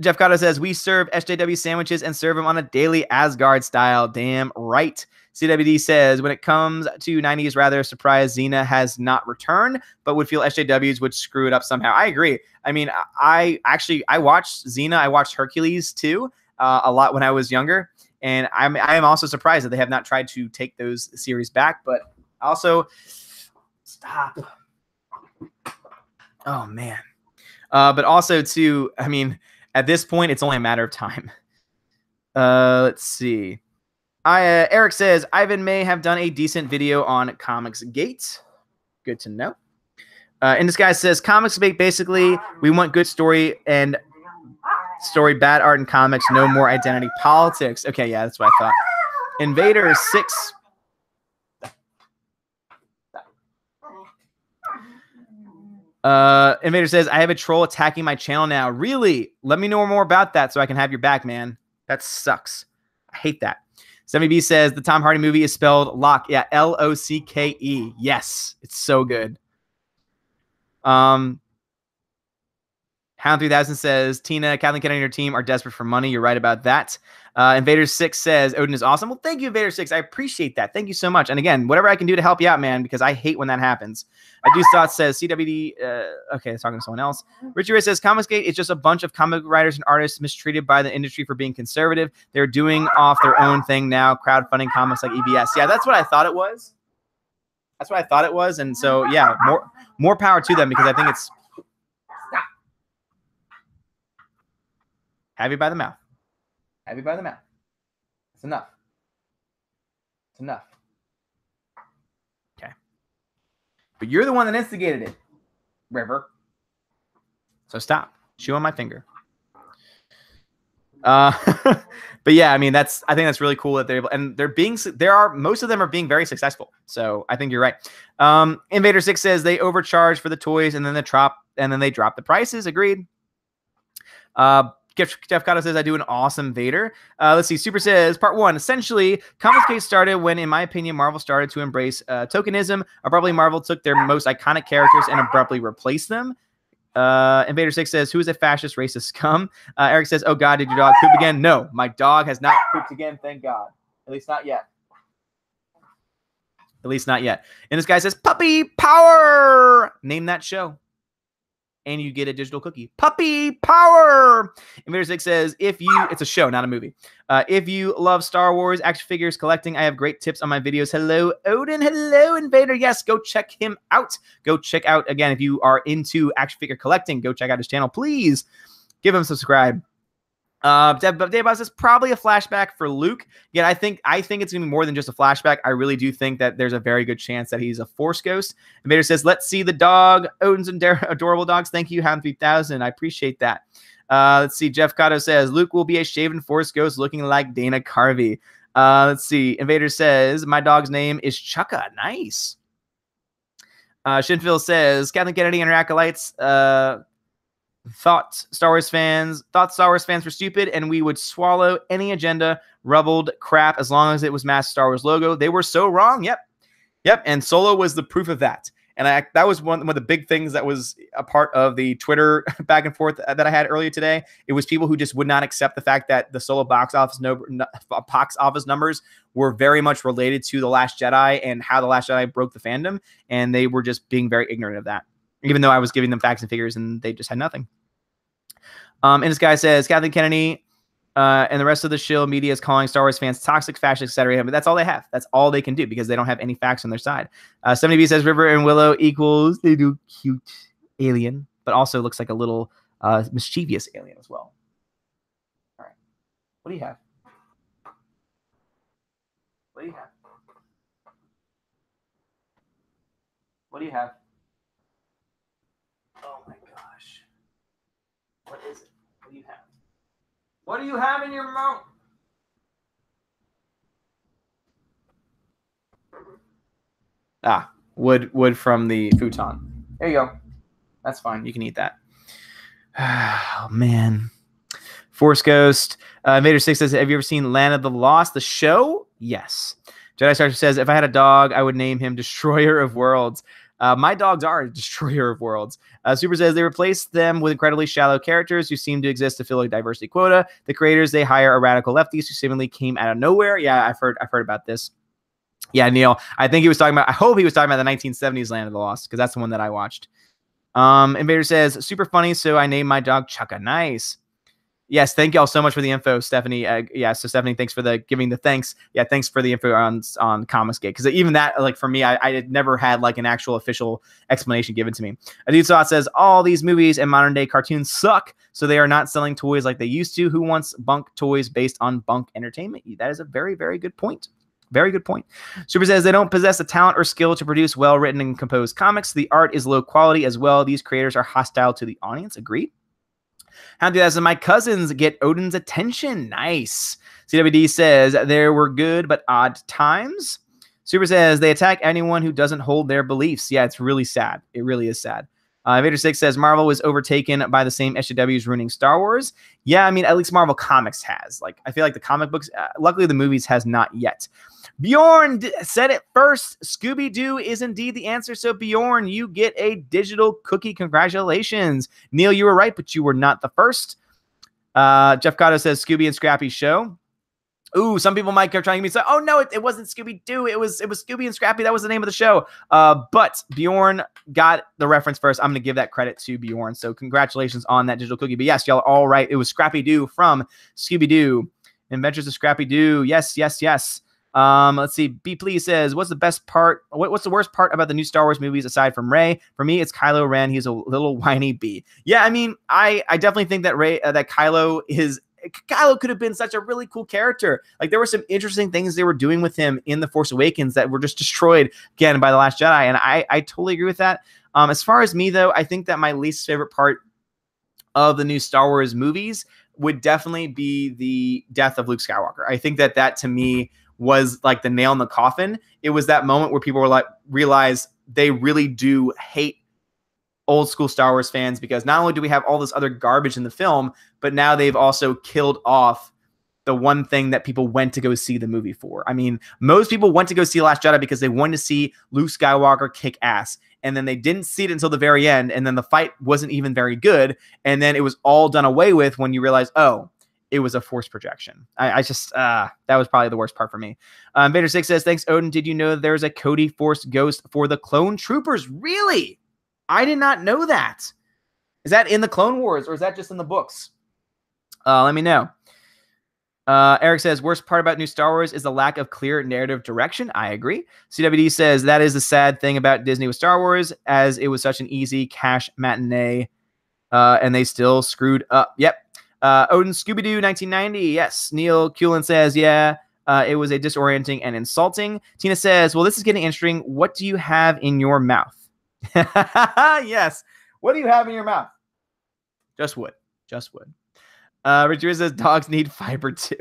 Jeff Cotto says, we serve SJW sandwiches and serve them on a daily Asgard style. Damn right. CWD says, when it comes to 90s, rather surprised Xena has not returned, but would feel SJWs would screw it up somehow. I agree. I mean, I watched Xena. I watched Hercules too a lot when I was younger. And I am also surprised that they have not tried to take those series back, but also stop. Oh man. But also too, I mean, at this point, it's only a matter of time. Let's see. Eric says, Ivan may have done a decent video on Comics Gate. Good to know. And this guy says, Comics Gate, basically, we want good story and bad art in comics, no more identity politics. Okay, yeah, that's what I thought. Invader 6. Invader says, I have a troll attacking my channel now. Really? Let me know more about that so I can have your back, man. That sucks. I hate that. 70B says, the Tom Hardy movie is spelled Locke. Yeah, L-O-C-K-E. Yes, it's so good. Hound 3000 says, Tina, Kathleen Kennedy and her team are desperate for money. You're right about that. Invader 6 says, Odin is awesome. Well, thank you, Invader 6. I appreciate that. Thank you so much. And again, whatever I can do to help you out, man, because I hate when that happens. I do thoughts says, CWD. Okay, it's talking to someone else. Richie Ray says, Comicsgate is just a bunch of comic writers and artists mistreated by the industry for being conservative. They're doing off their own thing now, crowdfunding comics like EBS. Yeah, that's what I thought it was. That's what I thought it was. And so, yeah, more power to them, because I think it's... Have you by the mouth. Have you by the mouth. It's enough. It's enough. Okay. But you're the one that instigated it, River. So stop. Chew on my finger. But yeah, I mean, I think that's really cool that they're able, and most of them are being very successful. So I think you're right. Invader 6 says they overcharge for the toys and then they drop the prices. Agreed. Jeff Cotto says, I do an awesome Vader. Let's see. Super says, part 1. Essentially, Comicsgate started when, in my opinion, Marvel started to embrace tokenism. Abruptly, Marvel took their most iconic characters and abruptly replaced them. Invader 6 says, who is a fascist, racist scum? Eric says, oh, God, did your dog poop again? No, my dog has not pooped again, thank God. At least not yet. At least not yet. And this guy says, Puppy Power! Name that show. And you get a digital cookie. Puppy Power! Invader 6 says, it's a show, not a movie. If you love Star Wars action figures collecting, I have great tips on my videos. Hello, Odin. Hello, Invader. Yes, go check him out. Go check out, again, if you are into action figure collecting, go check out his channel. Please give him a subscribe. Dave says, probably a flashback for Luke. Yeah, I think it's going to be more than just a flashback. I really do think that there's a very good chance that he's a Force ghost. Invader says, let's see the dog. Odin's adorable dogs. Thank you, Hound 3000. I appreciate that. Let's see. Jeff Cotto says, Luke will be a shaven Force ghost looking like Dana Carvey. Let's see. Invader says, my dog's name is Chukka. Nice. Shinfield says, Kathleen Kennedy and her acolytes, thought Star Wars fans were stupid and we would swallow any agenda rubbled crap as long as it was masked Star Wars logo. They were so wrong. Yep. And Solo was the proof of that. And that was one of the big things that was a part of the Twitter back and forth that I had earlier today. It was people who just would not accept the fact that the solo box office numbers were very much related to The Last Jedi and how The Last Jedi broke the fandom. And they were just being very ignorant of that, even though I was giving them facts and figures and they just had nothing. And this guy says, Kathleen Kennedy and the rest of the shill media is calling Star Wars fans toxic, fascist, etc. But that's all they have. That's all they can do because they don't have any facts on their side. 70B says River and Willow equals they do cute alien, but also looks like a little mischievous alien as well. All right. What do you have? What do you have? What do you have? Oh my gosh. What is it? What do you have? What do you have in your mouth? Ah, wood from the futon. There you go. That's fine. You can eat that. Oh, man. Force Ghost. Vader 6 says, have you ever seen Land of the Lost, the show? Yes. Jedi Starship says, if I had a dog, I would name him Destroyer of Worlds. My dogs are Destroyer of Worlds. Super says they replaced them with incredibly shallow characters who seem to exist to fill a diversity quota. The creators, they hire a radical leftist who seemingly came out of nowhere. Yeah, I've heard about this. Yeah, Neil. I think he was talking about. I hope he was talking about the 1970s Land of the Lost because that's the one that I watched. Invader says super funny, so I named my dog Chukka. Nice. Yes, thank y'all so much for the info, Stephanie. So Stephanie, thanks for giving the thanks. Yeah, thanks for the info on Comicsgate, because even that, like for me, I had never had like an actual official explanation given to me. A dude saw it says all these movies and modern day cartoons suck, so they are not selling toys like they used to. Who wants bunk toys based on bunk entertainment? That is a very, very good point. Very good point. Super says they don't possess the talent or skill to produce well-written and composed comics. The art is low quality as well. These creators are hostile to the audience. Agreed. How do that? My cousins get Odin's attention. Nice. CWD says there were good but odd times. Super says they attack anyone who doesn't hold their beliefs. Yeah, it's really sad. It really is sad. Vader 6 says Marvel was overtaken by the same SJWs ruining Star Wars. Yeah, I mean, at least Marvel Comics has. Like, I feel like the comic books, luckily the movies has not yet. Bjorn said it first. Scooby-Doo is indeed the answer. So Bjorn, you get a digital cookie. Congratulations. Neil, you were right, but you were not the first. Jeff Cotto says Scooby and Scrappy show. Ooh, some people might try to say, oh no, it wasn't Scooby-Doo. It was Scooby and Scrappy. That was the name of the show. But Bjorn got the reference first. I'm going to give that credit to Bjorn. So congratulations on that digital cookie. But yes, y'all are all right. It was Scrappy-Doo from Scooby-Doo. Adventures of Scrappy-Doo. Yes, yes, yes. Let's see. B Please says, what's the best part? What's the worst part about the new Star Wars movies aside from Rey? For me, it's Kylo Ren. He's a little whiny bee. Yeah, I mean, I definitely think that Kylo could have been such a really cool character. Like there were some interesting things they were doing with him in The Force Awakens that were just destroyed again by The Last Jedi. And I totally agree with that. As far as me though, I think that my least favorite part of the new Star Wars movies would definitely be the death of Luke Skywalker. I think that to me was like the nail in the coffin. It was that moment where people were like, realize they really do hate old school Star Wars fans, because not only do we have all this other garbage in the film, but now they've also killed off the one thing that people went to go see the movie for. I mean, most people went to go see Last Jedi because they wanted to see Luke Skywalker kick ass. And then they didn't see it until the very end. And then the fight wasn't even very good. And then it was all done away with when you realize, oh, it was a force projection. I just, that was probably the worst part for me. Vader 6 says, thanks, Odin. Did you know there's a Cody Force Ghost for the Clone Troopers? Really? I did not know that. Is that in the Clone Wars or is that just in the books? Let me know. Eric says, worst part about new Star Wars is the lack of clear narrative direction. I agree. CWD says, that is the sad thing about Disney with Star Wars, as it was such an easy cash matinee, and they still screwed up. Yep. Odin Scooby-Doo 1990. Yes. Neil Kulin says, yeah, it was a disorienting and insulting. Tina says, well, this is getting interesting. What do you have in your mouth? Yes. What do you have in your mouth? Just wood. Just wood. Richard says dogs need fiber too.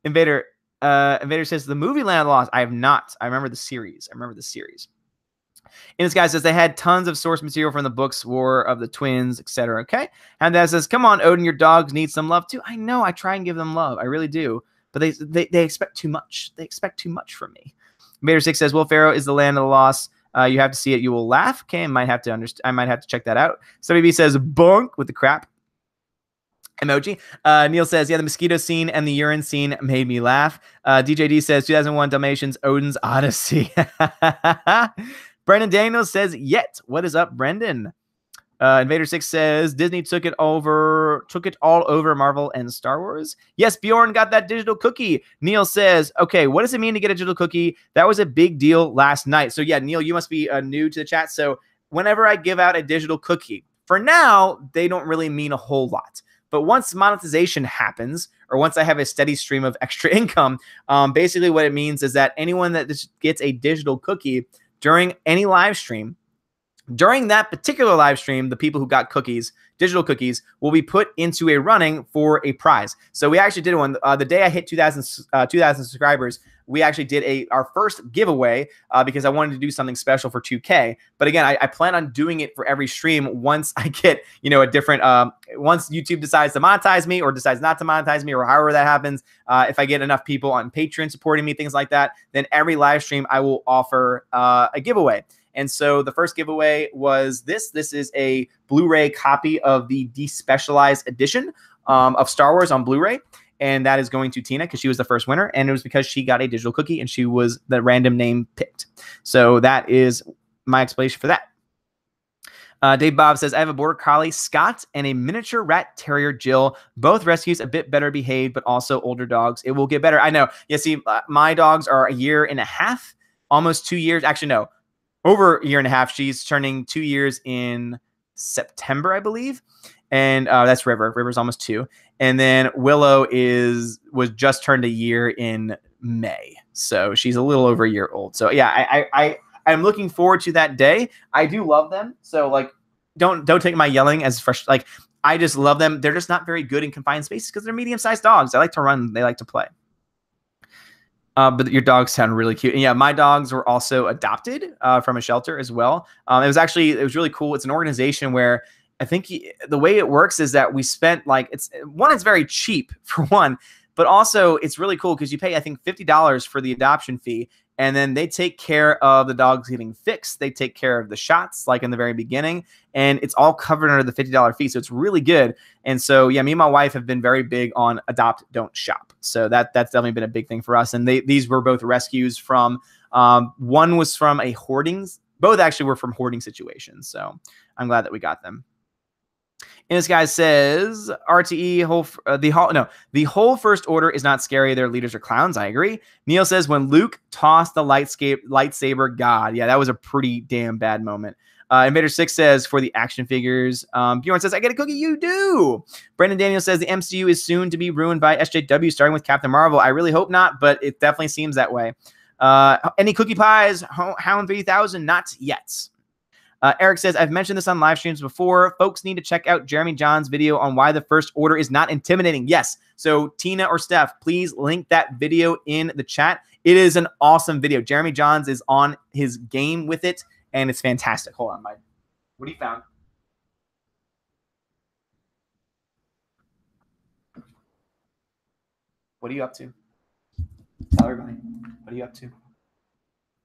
Invader says the movie Land of the Lost. I have not. I remember the series. And this guy says they had tons of source material from the books, War of the Twins, etc. Okay. And that says, come on, Odin, your dogs need some love too. I know. I try and give them love. I really do. But they expect too much. They expect too much from me. Invader 6 says, Will Ferrell is the Land of the Lost You have to see it. You will laugh. Okay, I might have to check that out. Study B says bunk with the crap emoji. Neil says, yeah, the mosquito scene and the urine scene made me laugh. DJD says 2001 Dalmatians, Odin's Odyssey. Brendan Daniels says, yet. What is up, Brendan? Invader 6 says Disney took it all over Marvel and Star Wars. Yes, Bjorn got that digital cookie. Neil says, okay, what does it mean to get a digital cookie? That was a big deal last night. So yeah, Neil, you must be new to the chat. So whenever I give out a digital cookie, for now, they don't really mean a whole lot. But once monetization happens, or once I have a steady stream of extra income, basically what it means is that anyone that gets a digital cookie during any live stream, during that particular live stream, the people who got cookies, digital cookies, will be put into a running for a prize. So we actually did one. The day I hit 2,000 subscribers, we actually did our first giveaway because I wanted to do something special for 2K. But again, I plan on doing it for every stream once I get, a different, once YouTube decides to monetize me or decides not to monetize me or however that happens. If I get enough people on Patreon supporting me, things like that, then every live stream I will offer a giveaway. And so the first giveaway was this. This is a Blu-ray copy of the despecialized edition of Star Wars on Blu-ray. And that is going to Tina because she was the first winner. And it was because she got a digital cookie and she was the random name picked. So that is my explanation for that. Dave Bob says, I have a border collie, Scott, and a miniature rat terrier, Jill. Both rescues, a bit better behaved, but also older dogs. It will get better. I know. Yeah, see, my dogs are a year and a half, almost 2 years. Actually, no, over a year and a half. She's turning 2 years in September, I believe. And that's River. River's almost 2. And then Willow was just turned a year in May. So she's a little over a year old. So yeah, I'm looking forward to that day. I do love them. So like, don't take my yelling as fresh. Like, I just love them. They're just not very good in confined spaces because they're medium-sized dogs. They like to run. They like to play. But your dogs sound really cute. And yeah, my dogs were also adopted from a shelter as well. It was really cool. It's an organization where I think the way it works is that we spent it's very cheap for one, but also it's really cool because you pay, I think, $50 for the adoption fee. And then they take care of the dogs getting fixed. They take care of the shots like in the very beginning. And it's all covered under the $50 fee. So it's really good. And so, yeah, me and my wife have been very big on adopt, don't shop. So that's definitely been a big thing for us. And these were both rescues from, one was from both actually were from hoarding situations. So I'm glad that we got them. And this guy says, RTE, the whole First Order is not scary. Their leaders are clowns. I agree. Neil says, when Luke tossed the lightsaber, God. Yeah, that was a pretty damn bad moment. Invader 6 says, for the action figures. Bjorn says, I get a cookie. You do. Brendan Daniel says, the MCU is soon to be ruined by SJW, starting with Captain Marvel. I really hope not, but it definitely seems that way. Any cookie pies? Hound 3000? Not yet. Eric says, I've mentioned this on live streams before. Folks need to check out Jeremy John's video on why the First Order is not intimidating. Yes. So Tina or Steph, please link that video in the chat. It is an awesome video. Jeremy Johns is on his game with it, and it's fantastic. Hold on, Mike. What have you found? What are you up to? Tell everybody. What are you up to?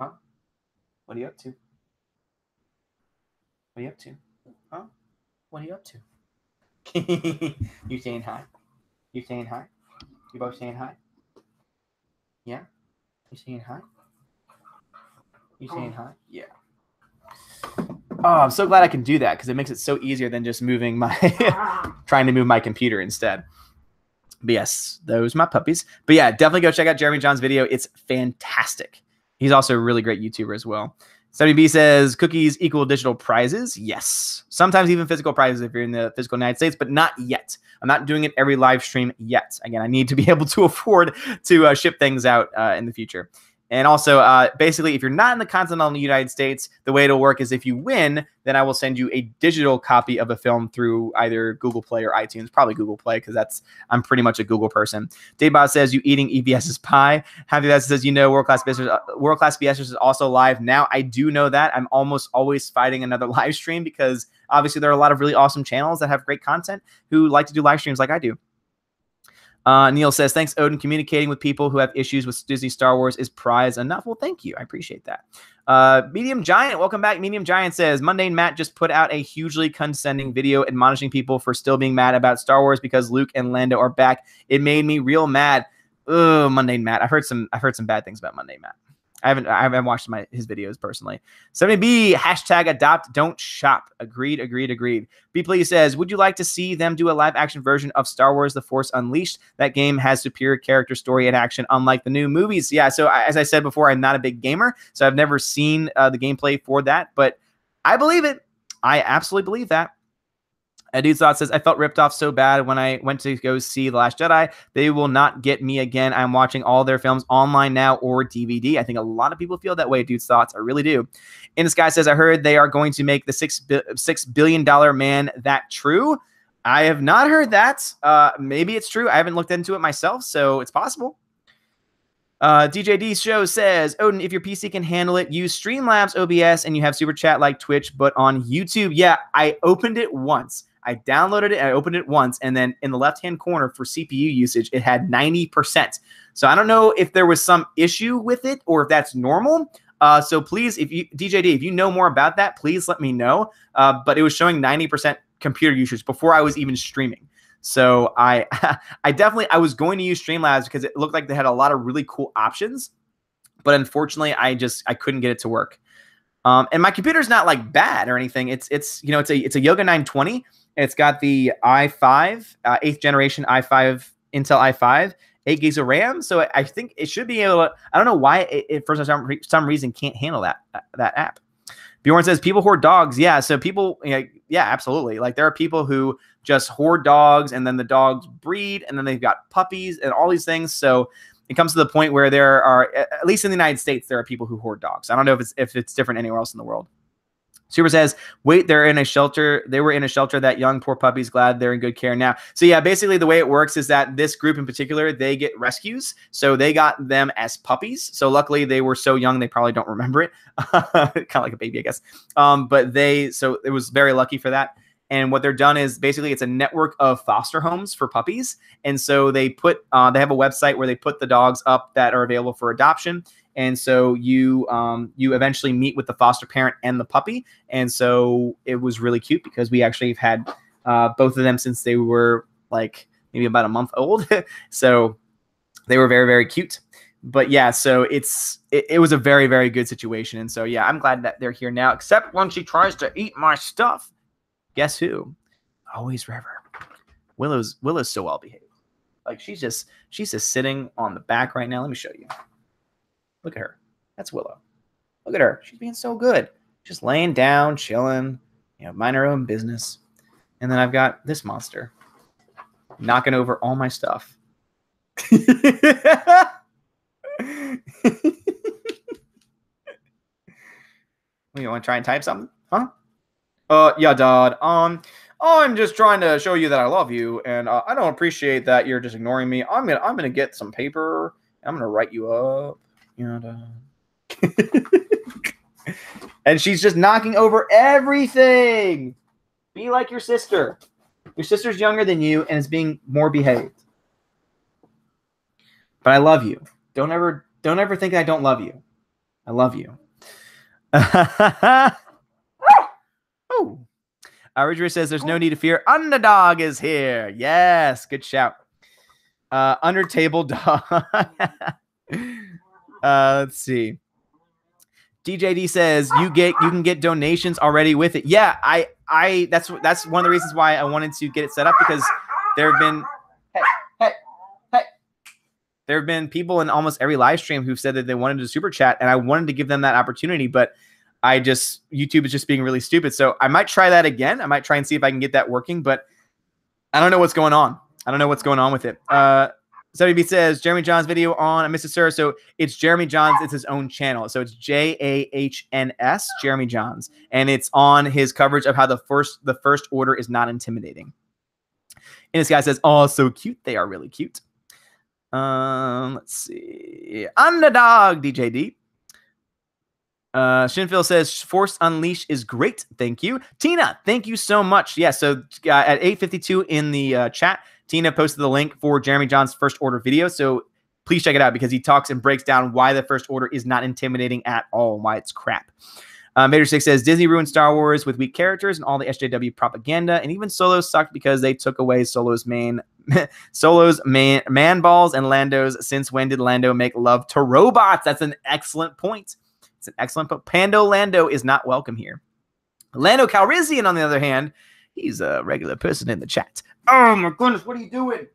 Huh? What are you up to? What are you up to? Huh? What are you up to? You saying hi? You saying hi? You both saying hi? Yeah? You saying hi? You saying hi? Yeah. Oh, I'm so glad I can do that because it makes it so easier than just moving trying to move my computer instead. But yes, those are my puppies. But yeah, definitely go check out Jeremy John's video. It's fantastic. He's also a really great YouTuber as well. WB says, cookies equal digital prizes. Yes. Sometimes even physical prizes if you're in the physical United States, but not yet. I'm not doing it every live stream yet. Again, I need to be able to afford to ship things out in the future. And also, basically, if you're not in the continental United States, the way it'll work is if you win, then I will send you a digital copy of a film through either Google Play or iTunes. Probably Google Play because I'm pretty much a Google person. Daybot says, you eating EBS's pie. Happy that says, World Class BS is also live now. I do know that. I'm almost always fighting another live stream because obviously there are a lot of really awesome channels that have great content who like to do live streams like I do. Neil says, thanks, Odin. Communicating with people who have issues with Disney Star Wars is prize enough. Well, thank you. I appreciate that. Medium Giant, welcome back. Medium Giant says, Mundane Matt just put out a hugely condescending video admonishing people for still being mad about Star Wars because Luke and Lando are back. It made me real mad. Ugh, Mundane Matt. I've heard some bad things about Mundane Matt. I haven't watched his videos personally. 70B, hashtag adopt, don't shop. Agreed. B Please says, would you like to see them do a live action version of Star Wars The Force Unleashed? That game has superior character, story, and action, unlike the new movies. Yeah, so as I said before, I'm not a big gamer, so I've never seen the gameplay for that, but I believe it. I absolutely believe that. Dude Thought says, I felt ripped off so bad when I went to go see The Last Jedi. They will not get me again. I'm watching all their films online now or DVD. I think a lot of people feel that way, Dude's Thoughts. I really do. In the Sky says, I heard they are going to make the $6 billion man. That true? I have not heard that. Maybe it's true. I haven't looked into it myself, so it's possible. DJD Show says, Odin, if your PC can handle it, use Streamlabs OBS and you have super chat like Twitch, but on YouTube. Yeah, I opened it once. I downloaded it, I opened it once, and then in the left-hand corner for CPU usage, it had 90%. So I don't know if there was some issue with it or if that's normal. So please, DJD, if you know more about that, please let me know. But it was showing 90% computer usage before I was even streaming. So I was going to use Streamlabs because it looked like they had a lot of really cool options. But unfortunately, I couldn't get it to work. And my computer's not like bad or anything. It's a Yoga 920. It's got the i5, 8th generation i5, Intel i5, 8 gigs of RAM. So I think it should be able to, I don't know why it for some reason can't handle that app. Bjorn says, people hoard dogs. Yeah, so people, yeah, absolutely. Like there are people who just hoard dogs and then the dogs breed and then they've got puppies and all these things. So it comes to the point where there are, at least in the United States, there are people who hoard dogs. I don't know if it's different anywhere else in the world. Super says, wait, they're in a shelter. They were in a shelter. That young, poor puppy's glad they're in good care now. So yeah, basically the way it works is that this group in particular, they get rescues. So they got them as puppies. So luckily they were so young, they probably don't remember it. Kind of like a baby, I guess. So it was very lucky for that. And what they're done is basically it's a network of foster homes for puppies. And so they have a website where they put the dogs up that are available for adoption. And so you eventually meet with the foster parent and the puppy. And so it was really cute because we actually have had both of them since they were like maybe about a month old. So they were very, very cute. But yeah, so it was a very, very good situation. And so, yeah, I'm glad that they're here now, except when she tries to eat my stuff. Guess who? Always River. Willow's so well behaved. Like she's just sitting on the back right now. Let me show you. Look at her. That's Willow. Look at her. She's being so good. Just laying down, chilling, mind her own business. And then I've got this monster knocking over all my stuff. You want to try and type something? Huh? Yeah, Dad. I'm just trying to show you that I love you, and I don't appreciate that you're just ignoring me. I'm gonna get some paper. I'm gonna write you up. And she's just knocking over everything. Be like your sister. Your sister's younger than you and is being more behaved. But I love you. Don't ever think I don't love you. I love you. Oh. Ridgeway says there's no need to fear. Underdog is here. Yes, good shout. Under table dog. Let's see. DJD says you can get donations already with it. Yeah, that's one of the reasons why I wanted to get it set up, because there have been there have been people in almost every live stream who've said that they wanted to super chat, and I wanted to give them that opportunity, but YouTube is just being really stupid. So I might try that again. I might try and see if I can get that working, but I don't know what's going on. I don't know what's going on with it. WB says Jeremy John's video on Mr. Sir. So it's Jeremy John's. It's his own channel. So it's JAHNS, Jeremy John's, and it's on his coverage of how the first order is not intimidating. And this guy says, "Oh, so cute. They are really cute." Let's see. Underdog DJD. Shinfield says Force Unleashed is great. Thank you. Tina, thank you so much. Yeah, so at 8:52 in the chat, Tina posted the link for Jeremy John's First Order video, so please check it out because he talks and breaks down why the First Order is not intimidating at all and why it's crap. Vader 6 says, Disney ruined Star Wars with weak characters and all the SJW propaganda, and even Solo sucked because they took away Solo's man balls and Lando's. Since when did Lando make love to robots? That's an excellent point. It's an excellent point. Pando Lando is not welcome here. Lando Calrissian, on the other hand, he's a regular person in the chat. Oh my goodness, what are you doing?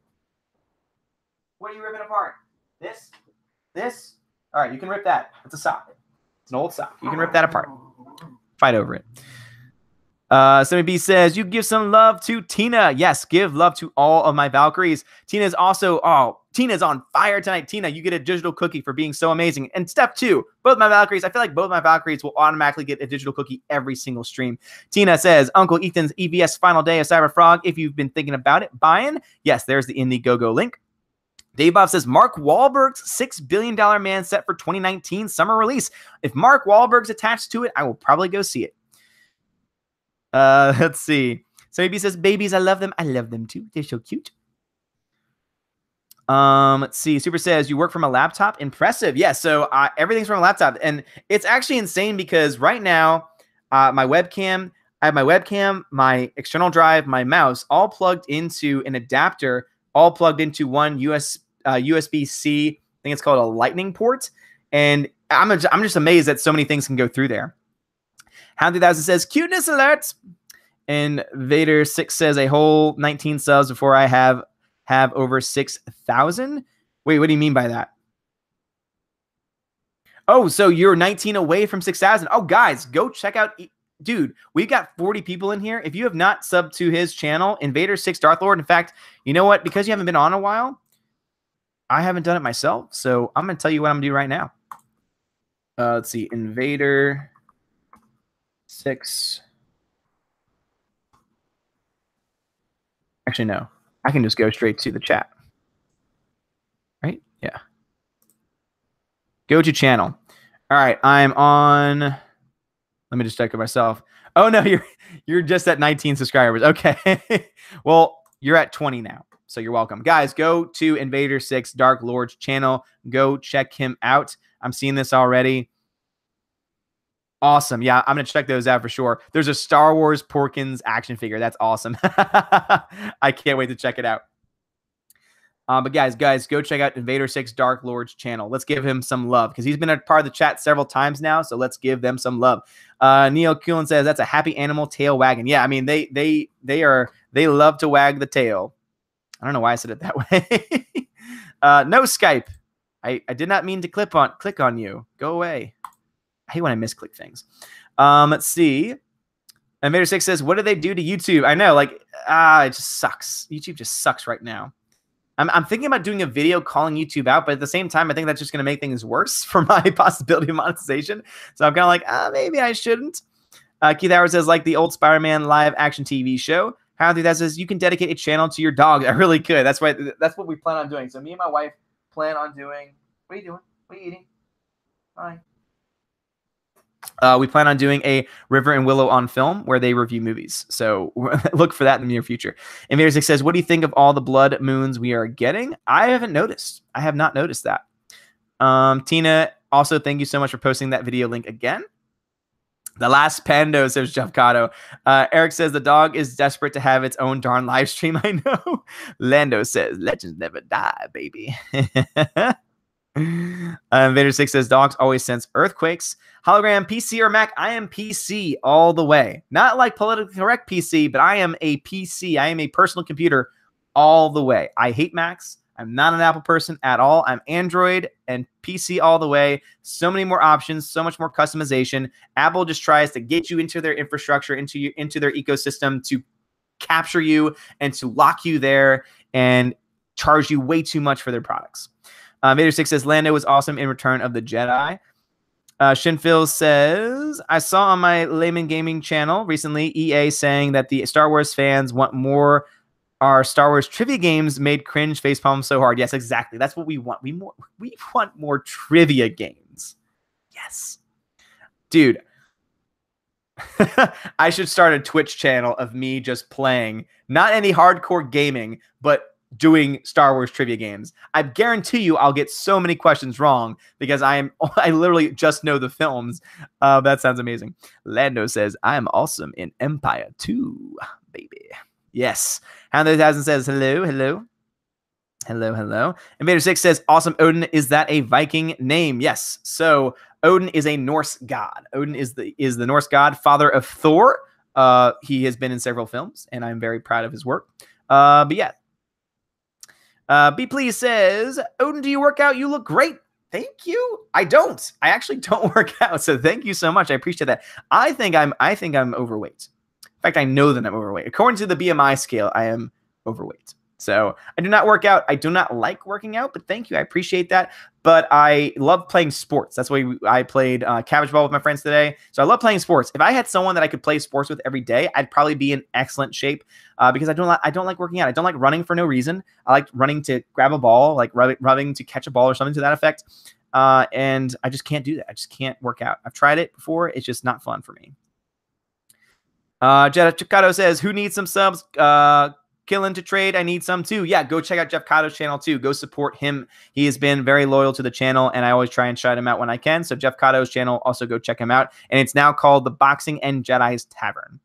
What are you ripping apart? This? This? All right, you can rip that. It's a sock. It's an old sock. You can rip that apart. Fight over it. Sammy B says, you give some love to Tina. Yes, give love to all of my Valkyries. Tina's also, Tina's on fire tonight. Tina, you get a digital cookie for being so amazing. And step 2, both my Valkyries. I feel like both my Valkyries will automatically get a digital cookie every single stream. Tina says, Uncle Ethan's EVS final day of Cyber Frog. If you've been thinking about it, buying. Yes, there's the Indiegogo link. Dave Bob says, Mark Wahlberg's $6 billion man set for 2019 summer release. If Mark Wahlberg's attached to it, I will probably go see it. Let's see. So maybe says, babies, I love them. I love them too. They're so cute. Let's see. Super says, you work from a laptop? Impressive. Yes. So everything's from a laptop. And it's actually insane because right now, I have my webcam, my external drive, my mouse, all plugged into an adapter, all plugged into one USB-C, I think it's called a lightning port. And I'm just amazed that so many things can go through there. Hound 3000 says, cuteness alert. And Vader 6 says, a whole 19 subs before I have over 6,000. Wait, what do you mean by that? Oh, so you're 19 away from 6,000. Oh, guys, go check out. Dude, we've got 40 people in here. If you have not subbed to his channel, Invader 6 Darth Lord. In fact, you know what? Because you haven't been on a while, I haven't done it myself. So I'm going to tell you what I'm going to do right now. Let's see. Invader 6. Actually, no. I can just go straight to the chat. Right? Yeah. Go to channel. All right. I'm on. Let me just check it myself. Oh, no. You're just at 19 subscribers. Okay. Well, you're at 20 now. So you're welcome. Guys, go to Invader 6 Dark Lord's channel. Go check him out. I'm seeing this already. Awesome. Yeah, I'm going to check those out for sure. There's a Star Wars Porkins action figure. That's awesome. I can't wait to check it out. But guys, go check out Invader 6 Dark Lord's channel. Let's give him some love because he's been a part of the chat several times now. So let's give them some love. Neil Kuhn says that's a happy animal tail wagging. Yeah, I mean they love to wag the tail. I don't know why I said it that way. No Skype. I did not mean to click on you. Go away. I hate when I misclick things. Let's see. Invader 6 says, what do they do to YouTube? I know, like, it just sucks. YouTube just sucks right now. I'm thinking about doing a video calling YouTube out, but at the same time, I think that's just going to make things worse for my possibility of monetization. So I'm kind of like, maybe I shouldn't. Keith Howard says, like the old Spider-Man live action TV show. How do that says, you can dedicate a channel to your dog. I really could. That's what we plan on doing. So me and my wife plan on doing, what are you doing? What are you eating? Hi. We plan on doing a River and Willow on film where they review movies. So look for that in the near future. Invader 6 says, what do you think of all the blood moons we are getting? I haven't noticed. I have not noticed that. Tina, also, thank you so much for posting that video link again. The last Pando, says Jeff Cotto. Eric says, the dog is desperate to have its own darn live stream. I know. Lando says, legends never die, baby. Invader 6 says, dogs always sense earthquakes. Hologram, PC or Mac? I am PC all the way. Not like politically correct PC, but I am a PC. I am a personal computer all the way. I hate Macs. I'm not an Apple person at all. I'm Android and PC all the way. So many more options, so much more customization. Apple just tries to get you into their infrastructure, into their ecosystem to capture you and to lock you there and charge you way too much for their products. Vader 6 says, Lando was awesome in Return of the Jedi. Shinphil says, I saw on my Layman Gaming channel recently EA saying that the Star Wars fans want more. Our Star Wars trivia games made cringe facepalm so hard. Yes, exactly. That's what we want. We want more trivia games. Yes. Dude. I should start a Twitch channel of me just playing. Not any hardcore gaming, but doing Star Wars trivia games. I guarantee you I'll get so many questions wrong because I literally just know the films. That sounds amazing. Lando says, I'm awesome in Empire 2, baby. Yes. Hound 3000 says, hello, hello. Hello, hello. Invader 6 says, awesome Odin. Is that a Viking name? Yes. So Odin is a Norse god. Odin is the Norse god, father of Thor. He has been in several films, and I'm very proud of his work. But yeah. Be Please says, Odin, do you work out? You look great. Thank you. I don't. I actually don't work out. So thank you so much. I appreciate that. I think I'm overweight. In fact, I know that I'm overweight. According to the BMI scale, I am overweight. So I do not work out. I do not like working out, but thank you. I appreciate that. But I love playing sports. That's why I played cabbage ball with my friends today. So I love playing sports. If I had someone that I could play sports with every day, I'd probably be in excellent shape because I don't like working out. I don't like running for no reason. I like running to grab a ball, like running to catch a ball or something to that effect. And I just can't do that. I just can't work out. I've tried it before. It's just not fun for me. Jetta Chicado says, who needs some subs? Killing to trade. I need some too. Yeah, go check out Jeff Cotto's channel too. Go support him. He has been very loyal to the channel, and I always try and shout him out when I can. So Jeff Cotto's channel, also go check him out. And it's now called the Boxing and Jedi's Tavern.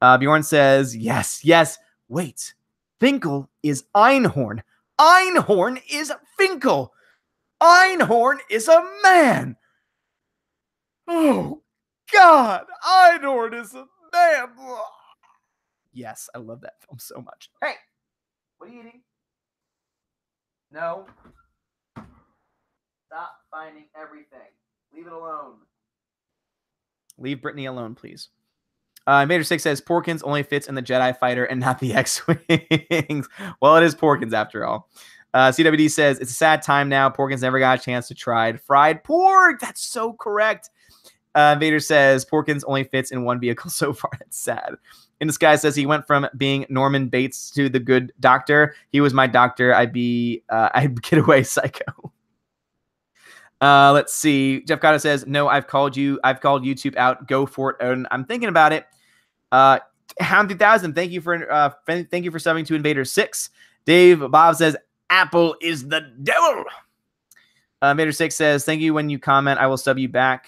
Bjorn says, yes, yes. Wait, Finkel is Einhorn. Einhorn is Finkel. Einhorn is a man. Oh, God. Einhorn is a man. Yes, I love that film so much. Hey, what are you eating? No. Stop finding everything. Leave it alone. Leave Brittany alone, please. Invader 6 says, Porkins only fits in the Jedi Fighter and not the X-Wings. Well, it is Porkins after all. CWD says, it's a sad time now. Porkins never got a chance to try fried pork. That's so correct. Vader says, Porkins only fits in one vehicle so far. That's sad. In the Sky says he went from being Norman Bates to the good doctor. He was my doctor. I'd get away psycho. Let's see. Jeff Cotto says, no, I've called YouTube out. Go for it, Odin. I'm thinking about it. Hound 2000, thank you for subbing to Invader 6. Dave Bob says, Apple is the devil. Invader 6 says, thank you. When you comment, I will sub you back.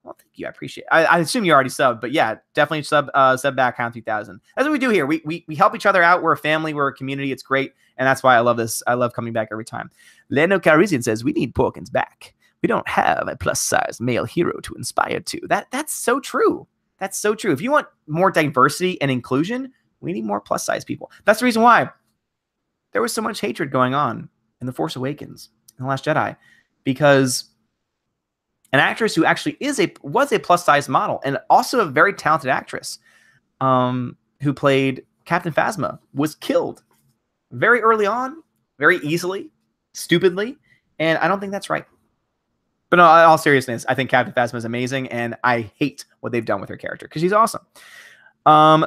Well, thank you. I appreciate it. I assume you already subbed, but yeah, definitely sub back Hound 3000. That's what we do here. We help each other out. We're a family. We're a community. It's great. And that's why I love this. I love coming back every time. Lando Calrissian says, we need Porkins back. We don't have a plus-size male hero to inspire to. That's so true. That's so true. If you want more diversity and inclusion, we need more plus-size people. That's the reason why there was so much hatred going on in The Force Awakens, in The Last Jedi, because an actress who actually was a plus-size model and also a very talented actress who played Captain Phasma was killed very early on, very easily, stupidly, and I don't think that's right. But no, in all seriousness, I think Captain Phasma is amazing, and I hate what they've done with her character because she's awesome.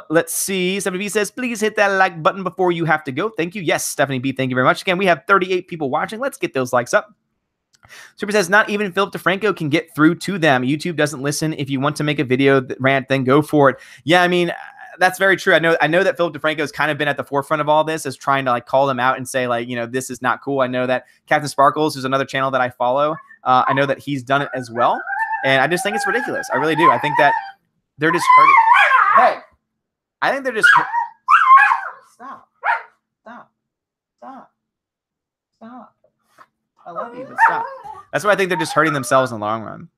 Let's see. Stephanie B says, please hit that like button before you have to go. Thank you. Yes, Stephanie B, thank you very much. Again, we have 38 people watching. Let's get those likes up. Super says, not even Philip DeFranco can get through to them. YouTube doesn't listen. If you want to make a video rant, then go for it. Yeah, I mean, that's very true. I know that Philip DeFranco has kind of been at the forefront of all this, as trying to like call them out and say like, this is not cool. I know that Captain Sparkles, who's another channel that I follow, I know that he's done it as well. And I just think it's ridiculous. I really do. I think that they're just hurting. Hey, I think they're just. Stop. I love you, but stop. That's why I think they're just hurting themselves in the long run.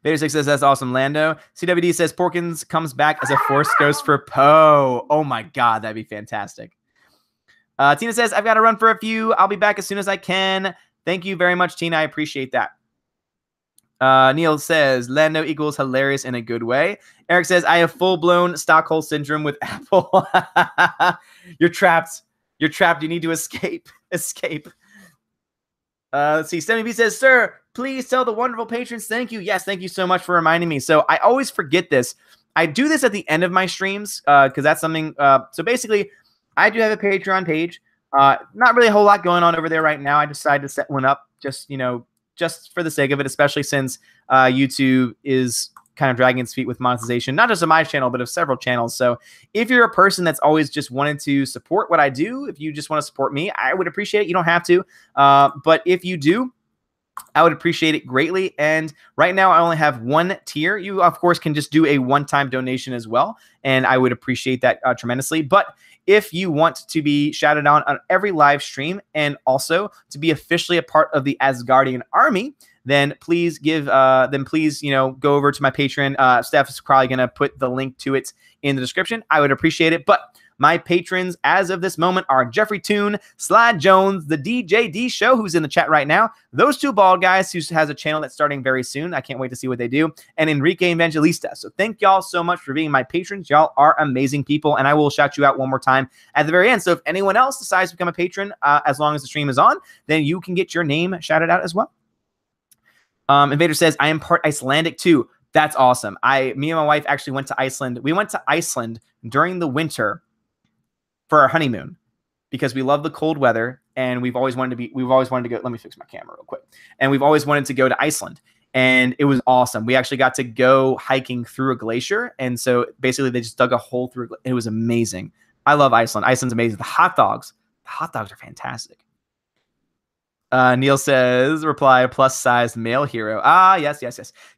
Vader 6 says, that's awesome, Lando. CWD says, Porkins comes back as a Force Ghost for Poe. Oh my God, that'd be fantastic. Tina says, I've got to run for a few. I'll be back as soon as I can. Thank you very much, Tina. I appreciate that. Neil says, Lando equals hilarious in a good way. Eric says, I have full-blown Stockholm syndrome with Apple. You're trapped. You're trapped. You need to escape. Escape. Let's see. Stemmie B says, sir, please tell the wonderful patrons thank you. Yes, thank you so much for reminding me. So I always forget this. I do this at the end of my streams because that's something. So basically, I do have a Patreon page. Not really a whole lot going on over there right now. I decided to set one up just for the sake of it, especially since YouTube is kind of dragging its feet with monetization, not just of my channel, but of several channels. So if you're a person that's always just wanted to support what I do, if you just want to support me, I would appreciate it. You don't have to. But if you do, I would appreciate it greatly. And right now I only have one tier. You, of course, can just do a one-time donation as well. And I would appreciate that tremendously. But if you want to be shouted out on every live stream and also to be officially a part of the Asgardian army, then please go over to my Patreon. Steph is probably going to put the link to it in the description. I would appreciate it. But my patrons as of this moment are Jeffrey Toon, Slide Jones, the DJD Show, who's in the chat right now, those two bald guys who has a channel that's starting very soon. I can't wait to see what they do, and Enrique Evangelista. So thank y'all so much for being my patrons. Y'all are amazing people, and I will shout you out one more time at the very end. So if anyone else decides to become a patron, as long as the stream is on, then you can get your name shouted out as well. Invader says, I am part Icelandic too. That's awesome. Me and my wife actually went to Iceland. We went to Iceland during the winter for our honeymoon because we love the cold weather and we've always wanted to go. Let me fix my camera real quick. And we've always wanted to go to Iceland, and it was awesome. We actually got to go hiking through a glacier. And so basically they just dug a hole through. It was amazing. I love Iceland. Iceland's amazing. The hot dogs are fantastic. Neil says, reply, plus-sized male hero. Yes.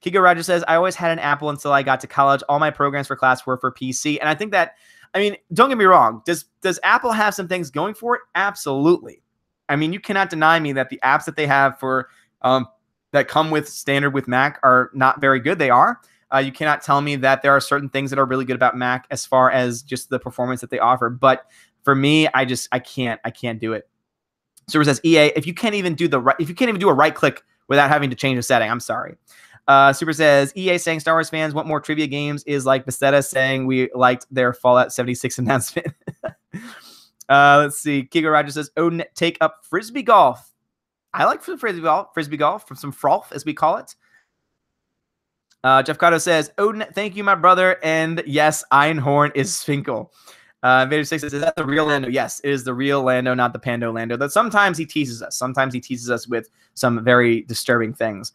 Kiko Roger says, I always had an Apple until I got to college. All my programs for class were for PC. And I think that, I mean, don't get me wrong. Does Apple have some things going for it? Absolutely. I mean, you cannot deny me that the apps that they have for that come with standard with Mac are not very good. They are. You cannot tell me that there are certain things that are really good about Mac as far as just the performance that they offer. But for me, I can't do it. Super says, EA, if you can't even do a right click without having to change a setting, I'm sorry. Super says, EA saying Star Wars fans want more trivia games is like Bethesda saying we liked their Fallout 76 announcement. Let's see. Kigo Roger says, Odin, take up Frisbee golf. I like Frisbee golf from some froth, as we call it. Jeff Cotto says, Odin, thank you, my brother. And yes, Einhorn is Sfinkel. Vader 6 says, is that the real Lando? Yes, it is the real Lando, not the Pando Lando. But sometimes he teases us. Sometimes he teases us with some very disturbing things.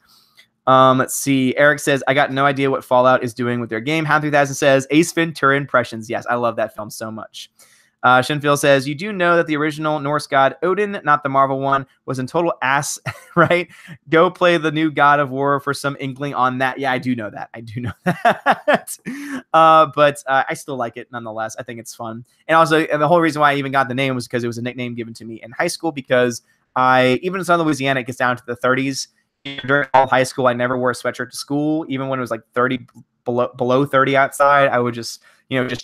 Let's see. Eric says, I got no idea what Fallout is doing with their game. Hound 3000 says, Ace Ventura impressions. Yes, I love that film so much. Shinfield says, you do know that the original Norse god Odin, not the Marvel one, was in total ass, right? Go play the new God of War for some inkling on that. Yeah, I do know that. But I still like it nonetheless. I think it's fun. And also, the whole reason why I even got the name was because it was a nickname given to me in high school, because even in Southern Louisiana, it gets down to the 30s. During all high school, I never wore a sweatshirt to school. Even when it was like 30 below 30 outside, I would just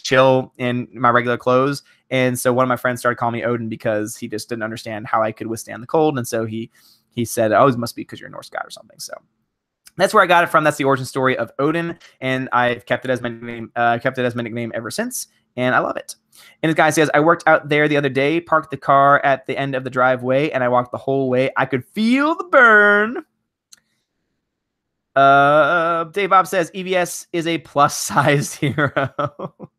chill in my regular clothes. And so one of my friends started calling me Odin because he just didn't understand how I could withstand the cold. And so he said, oh, it must be because you're a Norse god or something. So that's where I got it from. That's the origin story of Odin. And I've kept it as my nickname ever since. And I love it. And this guy says, I worked out there the other day, parked the car at the end of the driveway, and I walked the whole way. I could feel the burn. Dave Bob says, EVS is a plus-sized hero.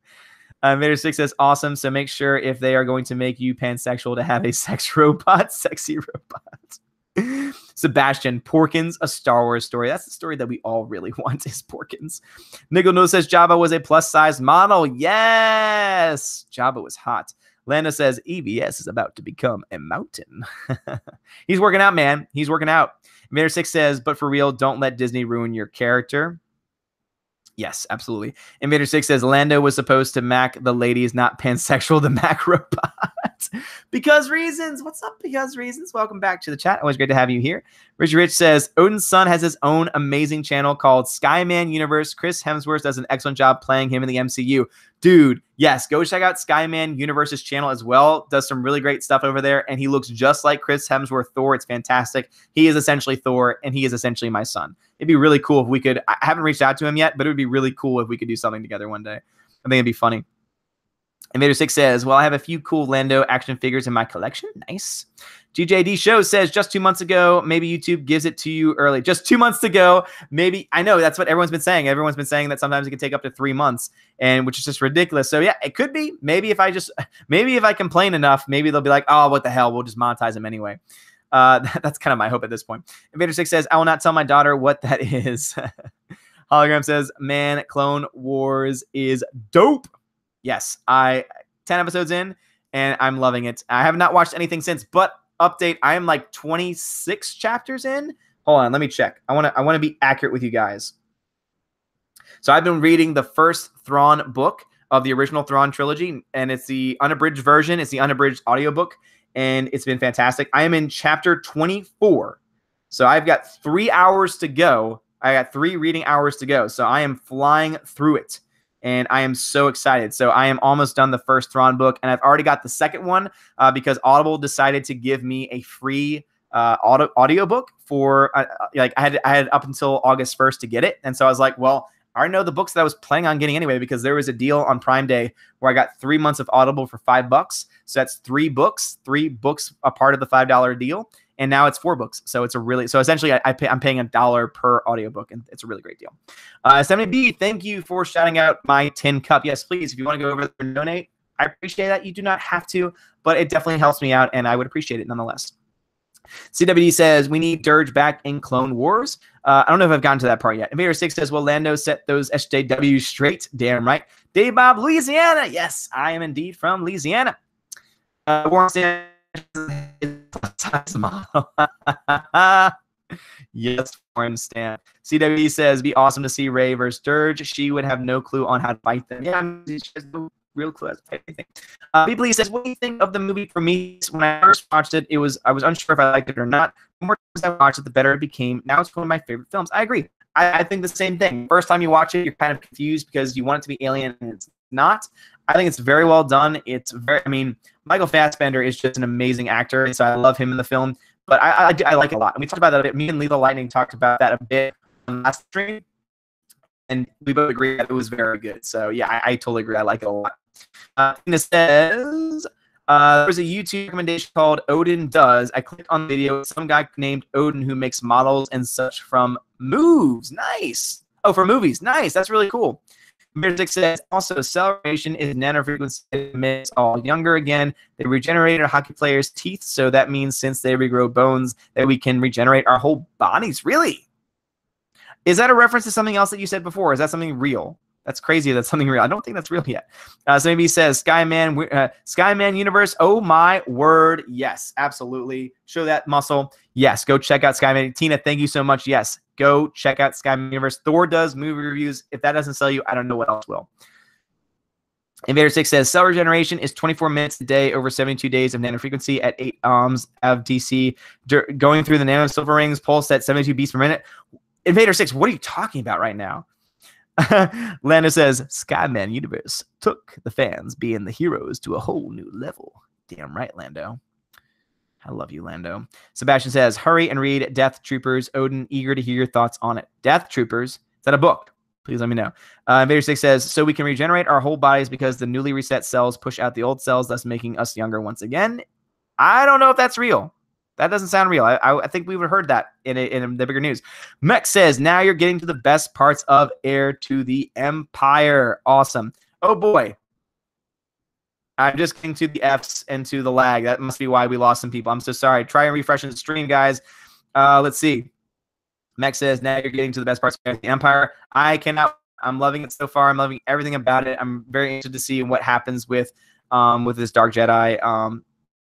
Vader 6 says, awesome. So make sure if they are going to make you pansexual to have a sex robot, sexy robot. Sebastian, Porkins, a Star Wars story. That's the story that we all really want, is Porkins. Nickel No says, Jabba was a plus-sized model. Yes! Jabba was hot. Lando says, EVS is about to become a mountain. He's working out, man. He's working out. Vader 6 says, but for real, don't let Disney ruin your character. Yes, absolutely. Invader 6 says, Lando was supposed to Mac the ladies, not pansexual, the Mac robot. Because reasons. What's up, because reasons? Welcome back to the chat. Always great to have you here. Richard Rich says, Odin's son has his own amazing channel called Skyman Universe. Chris Hemsworth does an excellent job playing him in the MCU. Dude, yes, go check out Skyman Universe's channel as well. Does some really great stuff over there, and he looks just like Chris Hemsworth Thor. It's fantastic. He is essentially Thor, and he is essentially my son. It'd be really cool if we could. I haven't reached out to him yet, but it would be really cool if we could do something together one day. I think it'd be funny. Invader 6 says, well, I have a few cool Lando action figures in my collection. Nice. GJD Show says, just 2 months ago, maybe YouTube gives it to you early. Just 2 months ago, maybe. I know that's what everyone's been saying. Everyone's been saying that sometimes it can take up to 3 months, and which is just ridiculous. So yeah, it could be. Maybe if I complain enough, maybe they'll be like, oh, what the hell? We'll just monetize them anyway. That's kind of my hope at this point. Invader 6 says, I will not tell my daughter what that is. Hologram says, man, Clone Wars is dope. Yes, 10 episodes in, and I'm loving it. I have not watched anything since, but update, I am like 26 chapters in. Hold on, let me check. I want to be accurate with you guys. So I've been reading the first Thrawn book of the original Thrawn trilogy, and it's the unabridged version. It's the unabridged audiobook, and it's been fantastic. I am in chapter 24. So I've got 3 hours to go. I got 3 reading hours to go. So I am flying through it, and I am so excited. So I am almost done the first Thrawn book, and I've already got the second one because Audible decided to give me a free audiobook for like I had up until August 1st to get it. And so I was like, well, I already know the books that I was planning on getting anyway, because there was a deal on Prime Day where I got 3 months of Audible for $5. So that's 3 books a part of the $5 deal. And now it's 4 books. So it's so essentially I'm paying $1 per audiobook, and it's a really great deal. 70B, thank you for shouting out my tin cup. Yes, please. If you want to go over there and donate, I appreciate that. You do not have to, but it definitely helps me out, and I would appreciate it nonetheless. CWD says, we need Dirge back in Clone Wars. I don't know if I've gotten to that part yet. Invader 6 says, well, Lando set those SJWs straight. Damn right. Dave Bob, Louisiana. Yes, I am indeed from Louisiana. Warren Stan size model. Yes, Warren Stan. CWD says, be awesome to see Rey versus Dirge. She would have no clue on how to fight them. Yeah, she has no real clue as to anything. People says, what do you think of the movie Prometheus? When I first watched it, I was unsure if I liked it or not. The more times I watched it, the better it became. Now it's one of my favorite films. I agree. I think the same thing. First time you watch it, you're kind of confused because you want it to be alien and it's not. I think it's very well done. Michael Fassbender is just an amazing actor, and so I love him in the film. But I like it a lot. And we talked about that a bit. Me and Lethal Lightning talked about that a bit on last stream, and we both agree that it was very good. So yeah, I totally agree. I like it a lot. It says there's a YouTube recommendation called Odin Does. I clicked on the video. Some guy named Odin who makes models and such from moves. Nice. Oh, for movies. Nice. That's really cool. Music says also acceleration is nanofrequency. It makes all younger again. They regenerated hockey players' teeth, so that means since they regrow bones, that we can regenerate our whole bodies. Really? Is that a reference to something else that you said before? Is that something real? That's crazy. That's something real. I don't think that's real yet. So maybe he says Skyman universe. Oh my word. Yes, absolutely. Show that muscle. Yes. Go check out Skyman. Tina, thank you so much. Yes. Go check out Skyman universe. Thor does movie reviews. If that doesn't sell you, I don't know what else will. Invader 6 says cell regeneration is 24 minutes a day over 72 days of nanofrequency at 8 ohms of DC. Going through the nano silver rings, pulse at 72 beats per minute. Invader 6, what are you talking about right now? Lando says, Skyman universe took the fans being the heroes to a whole new level. Damn right, Lando. I love you, Lando. Sebastian says, hurry and read Death Troopers. Odin, eager to hear your thoughts on it. Death Troopers? Is that a book? Please let me know. Invader 6 says, so we can regenerate our whole bodies because the newly reset cells push out the old cells, thus making us younger once again. I don't know if that's real. That doesn't sound real. I think we would have heard that in the bigger news. Mech says, now you're getting to the best parts of Heir to the Empire. Awesome. Oh, boy. I'm just getting to the Fs and to the lag. That must be why we lost some people. I'm so sorry. Try and refresh the stream, guys. Let's see. Mech says, now you're getting to the best parts of Heir to the Empire. I cannot. I'm loving it so far. I'm loving everything about it. I'm very interested to see what happens with this Dark Jedi.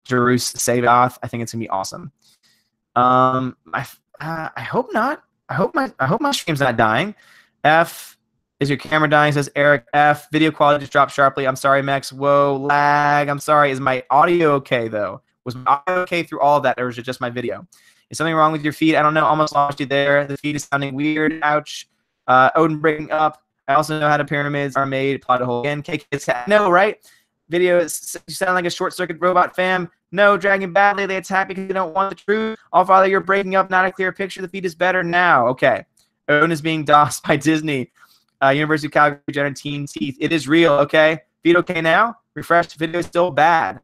Jerus Savoth. I think it's gonna be awesome. I hope not. I hope my stream's not dying. F, is your camera dying? Says Eric. F, video quality just dropped sharply. I'm sorry, Mex. Whoa, lag. I'm sorry. Is my audio okay though? Was my audio okay through all of that, or was it just my video? Is something wrong with your feed? I don't know. Almost lost you there. The feed is sounding weird. Ouch. Odin breaking up. I also know how the pyramids are made. Plot a hole again. KK. No, right? Video you sound like a short circuit robot fam. No, dragging badly. They attack because they don't want the truth. All father, you're breaking up. Not a clear picture. The feed is better now. Okay. Odin is being DOSed by Disney. University of Calgary Teen Teeth. It is real. Okay. Feed okay now? Refreshed. Video is still bad.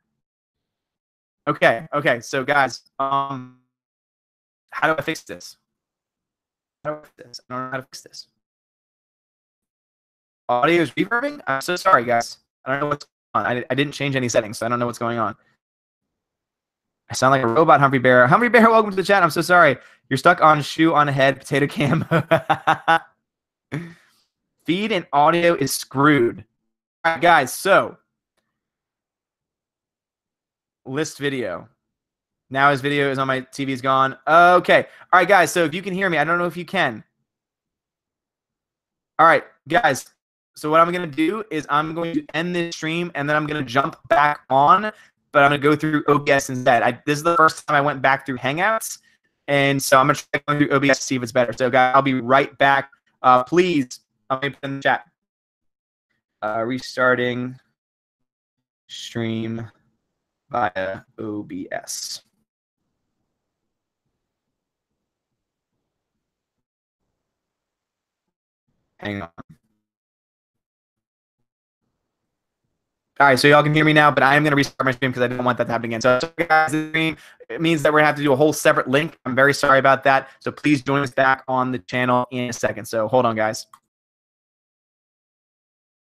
Okay. Okay. So guys, how do I fix this? How do I fix this? I don't know how to fix this. Audio is reverbing? I'm so sorry, guys. I don't know what's going on. I didn't change any settings, so I don't know what's going on. I sound like a robot, Humphrey Bear. Humphrey Bear, welcome to the chat. I'm so sorry. You're stuck on shoe on head, potato cam. Feed and audio is screwed. All right, guys, so list video. Now his video is on my TV is gone. Okay. All right, guys, so if you can hear me, I don't know if you can. All right, guys. So what I'm going to do is I'm going to end this stream, and then I'm going to jump back on, but I'm going to go through OBS instead. This is the first time I went back through Hangouts, and so I'm going to try going through OBS to see if it's better. So, guys, I'll be right back. Please, I'll put in the chat. Restarting stream via OBS. Hang on. All right, so y'all can hear me now, but I am going to restart my stream because I didn't want that to happen again. So, guys, the stream, it means that we're going to have to do a whole separate link. I'm very sorry about that. So please join us back on the channel in a second. So hold on, guys.